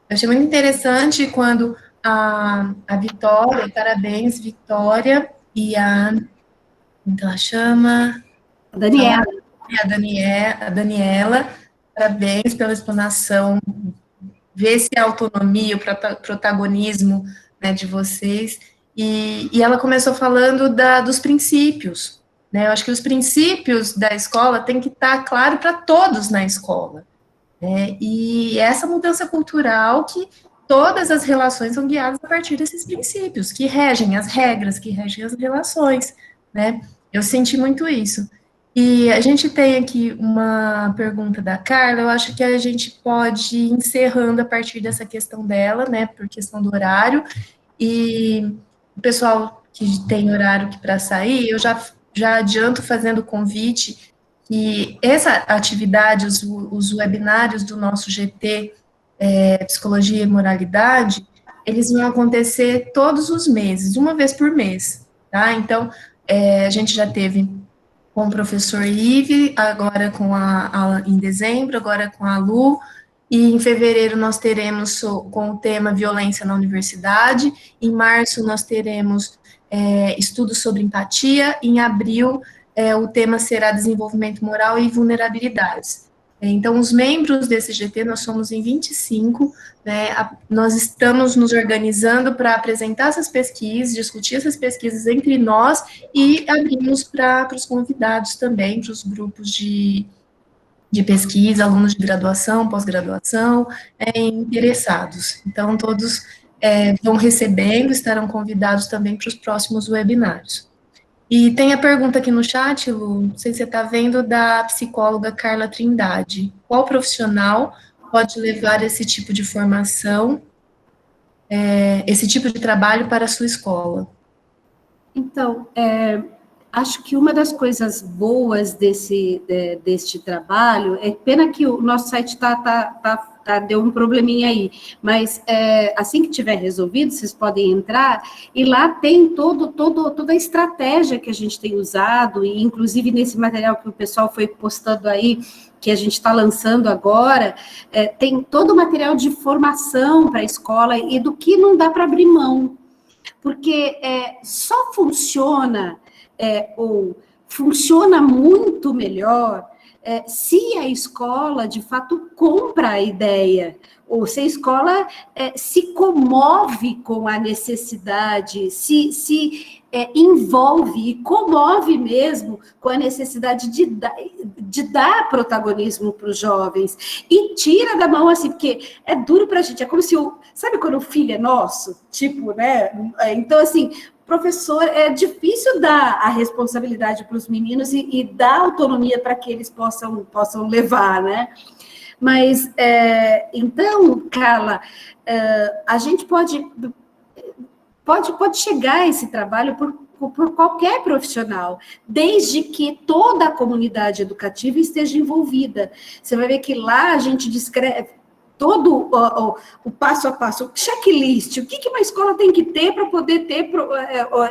Eu achei muito interessante quando a Vitória, parabéns, Vitória, e como ela chama? Daniela. A Daniela, parabéns pela explanação, ver se a autonomia, o protagonismo, né, de vocês, e ela começou falando dos princípios, né, eu acho que os princípios da escola tem que estar claro para todos na escola, né, e essa mudança cultural que todas as relações são guiadas a partir desses princípios, que regem as regras, que regem as relações, né, eu senti muito isso. E a gente tem aqui uma pergunta da Carla, eu acho que a gente pode ir encerrando a partir dessa questão dela, né, por questão do horário, e o pessoal que tem horário para sair, eu já adianto fazendo o convite que essa atividade, os webinários do nosso GT, Psicologia e Moralidade, eles vão acontecer todos os meses, uma vez por mês, tá? Então, a gente já teve com o professor Ive, agora em dezembro, agora com a Lu, e em fevereiro nós teremos com o tema Violência na Universidade, em março nós teremos estudos sobre empatia, em abril o tema será Desenvolvimento Moral e Vulnerabilidades. Então, os membros desse GT, nós somos em 25, né, nós estamos nos organizando para apresentar essas pesquisas, discutir essas pesquisas entre nós e abrimos para os convidados também, para os grupos de pesquisa, alunos de graduação, pós-graduação, interessados. Então, todos vão recebendo, estarão convidados também para os próximos webinários. E tem a pergunta aqui no chat, Lu, não sei se você está vendo, da psicóloga Carla Trindade. Qual profissional pode levar esse tipo de formação, esse tipo de trabalho para a sua escola? Então, acho que uma das coisas boas deste trabalho, é pena que o nosso site deu um probleminha aí, mas assim que tiver resolvido, vocês podem entrar, e lá tem toda a estratégia que a gente tem usado, e inclusive nesse material que o pessoal foi postando aí, que a gente está lançando agora, tem todo o material de formação para a escola e do que não dá para abrir mão, porque só funciona, ou funciona muito melhor, se a escola, de fato, compra a ideia, ou se a escola se comove com a necessidade, se envolve e comove mesmo com a necessidade de dar protagonismo para os jovens, e tira da mão, assim, porque é duro para a gente, é como se sabe quando o filho é nosso? Tipo, né? Então, assim, professor, é difícil dar a responsabilidade para os meninos e dar autonomia para que eles possam levar, né? Mas, então, Carla, a gente pode chegar a esse trabalho por qualquer profissional, desde que toda a comunidade educativa esteja envolvida. Você vai ver que lá a gente descreve todo o passo a passo, o checklist, o que uma escola tem que ter para poder ter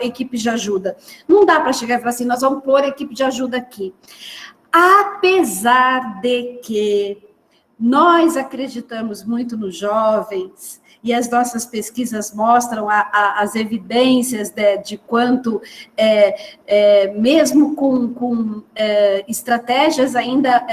equipe de ajuda. Não dá para chegar e falar assim, nós vamos pôr equipe de ajuda aqui. Apesar de que nós acreditamos muito nos jovens, e as nossas pesquisas mostram as evidências de quanto, mesmo com estratégias ainda,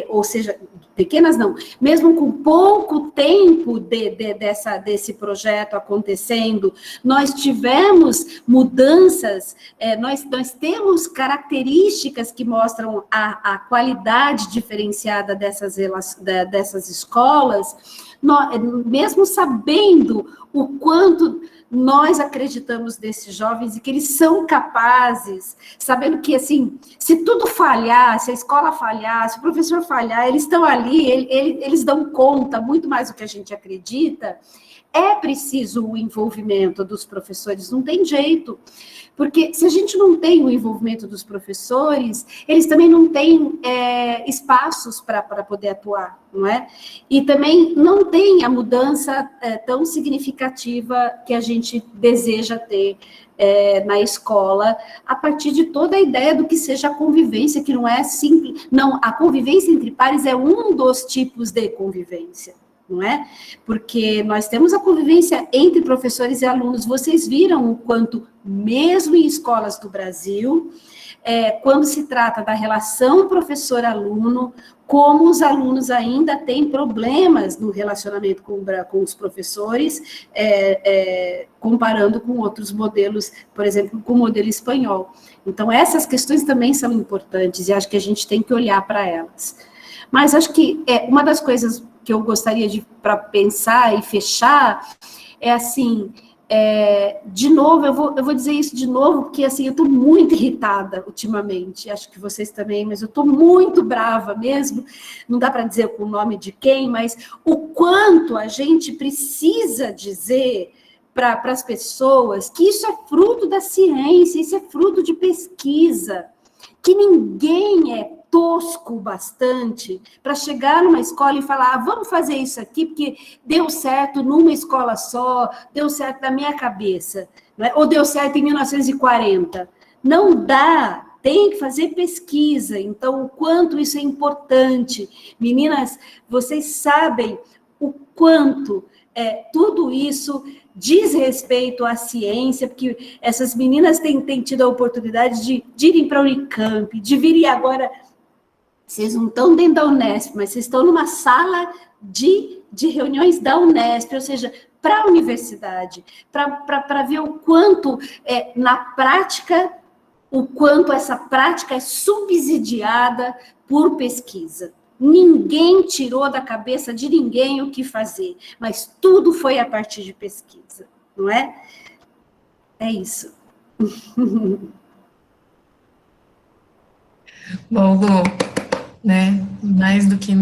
ou seja, pequenas não, mesmo com pouco tempo desse projeto acontecendo, nós tivemos mudanças, nós temos características que mostram a qualidade diferenciada dessas escolas, mesmo sabendo o quanto nós acreditamos desses jovens e que eles são capazes, sabendo que, assim, se tudo falhar, se a escola falhar, se o professor falhar, eles estão ali, eles dão conta, muito mais do que a gente acredita. É preciso o envolvimento dos professores, não tem jeito, porque se a gente não tem o envolvimento dos professores, eles também não têm espaços para poder atuar, não é? E também não tem a mudança tão significativa que a gente deseja ter na escola, a partir de toda a ideia do que seja a convivência, que não é simples, não, a convivência entre pares é um dos tipos de convivência, não é? Porque nós temos a convivência entre professores e alunos. Vocês viram o quanto, mesmo em escolas do Brasil, quando se trata da relação professor-aluno, como os alunos ainda têm problemas no relacionamento com os professores, comparando com outros modelos, por exemplo, com o modelo espanhol. Então, essas questões também são importantes, e acho que a gente tem que olhar para elas. Mas acho que uma das coisas que eu gostaria para pensar e fechar é assim, de novo, eu vou dizer isso de novo, porque assim, eu estou muito irritada ultimamente, acho que vocês também, mas eu estou muito brava mesmo, não dá para dizer com o nome de quem, mas o quanto a gente precisa dizer para as pessoas que isso é fruto da ciência, isso é fruto de pesquisa, que ninguém é tosco bastante para chegar numa escola e falar, vamos fazer isso aqui, porque deu certo numa escola só, deu certo na minha cabeça, né? Ou deu certo em 1940. Não dá, tem que fazer pesquisa, então o quanto isso é importante. Meninas, vocês sabem o quanto tudo isso diz respeito à ciência, porque essas meninas têm tido a oportunidade de irem para a Unicamp, de virem agora Vocês não estão dentro da Unesp, mas vocês estão numa sala de reuniões da Unesp, ou seja, para a universidade, para ver o quanto, na prática, o quanto essa prática é subsidiada por pesquisa. Ninguém tirou da cabeça de ninguém o que fazer, mas tudo foi a partir de pesquisa, não é? É isso. Bom, Lu, né, mais do que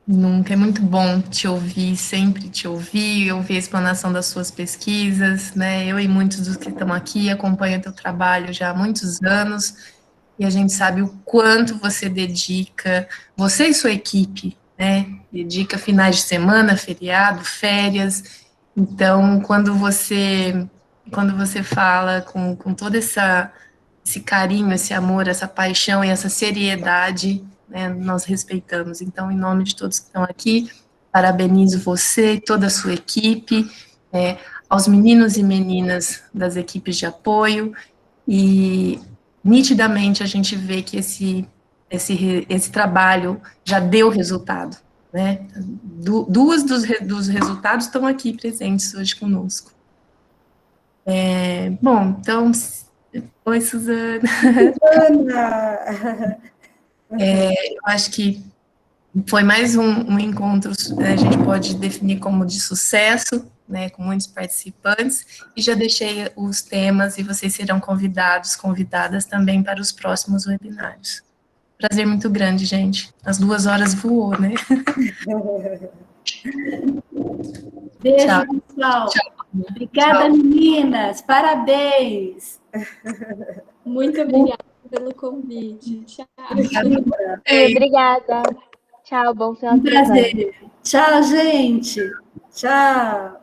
nunca, é muito bom te ouvir, sempre te ouvir a explanação das suas pesquisas, né, eu e muitos dos que estão aqui acompanham teu trabalho já há muitos anos, e a gente sabe o quanto você dedica, você e sua equipe, né, dedica finais de semana, feriado, férias, então, quando você fala com todo esse carinho, esse amor, essa paixão e essa seriedade, né, nós respeitamos. Então, em nome de todos que estão aqui, parabenizo você e toda a sua equipe, aos meninos e meninas das equipes de apoio, e nitidamente a gente vê que esse trabalho já deu resultado, né? Duas dos resultados estão aqui presentes hoje conosco. Bom, então, oi, Suzana. Suzana! Eu acho que foi mais um encontro, a gente pode definir como de sucesso, né, com muitos participantes, e já deixei os temas e vocês serão convidadas também para os próximos webinários. Prazer muito grande, gente. As 2 horas voou, né? Beijo, Tchau. pessoal. Tchau. Obrigada, Tchau. meninas. Parabéns. Muito obrigada pelo convite. Tchau. Obrigada. Tchau, bom final de semana. Prazer. Tchau, gente. Tchau.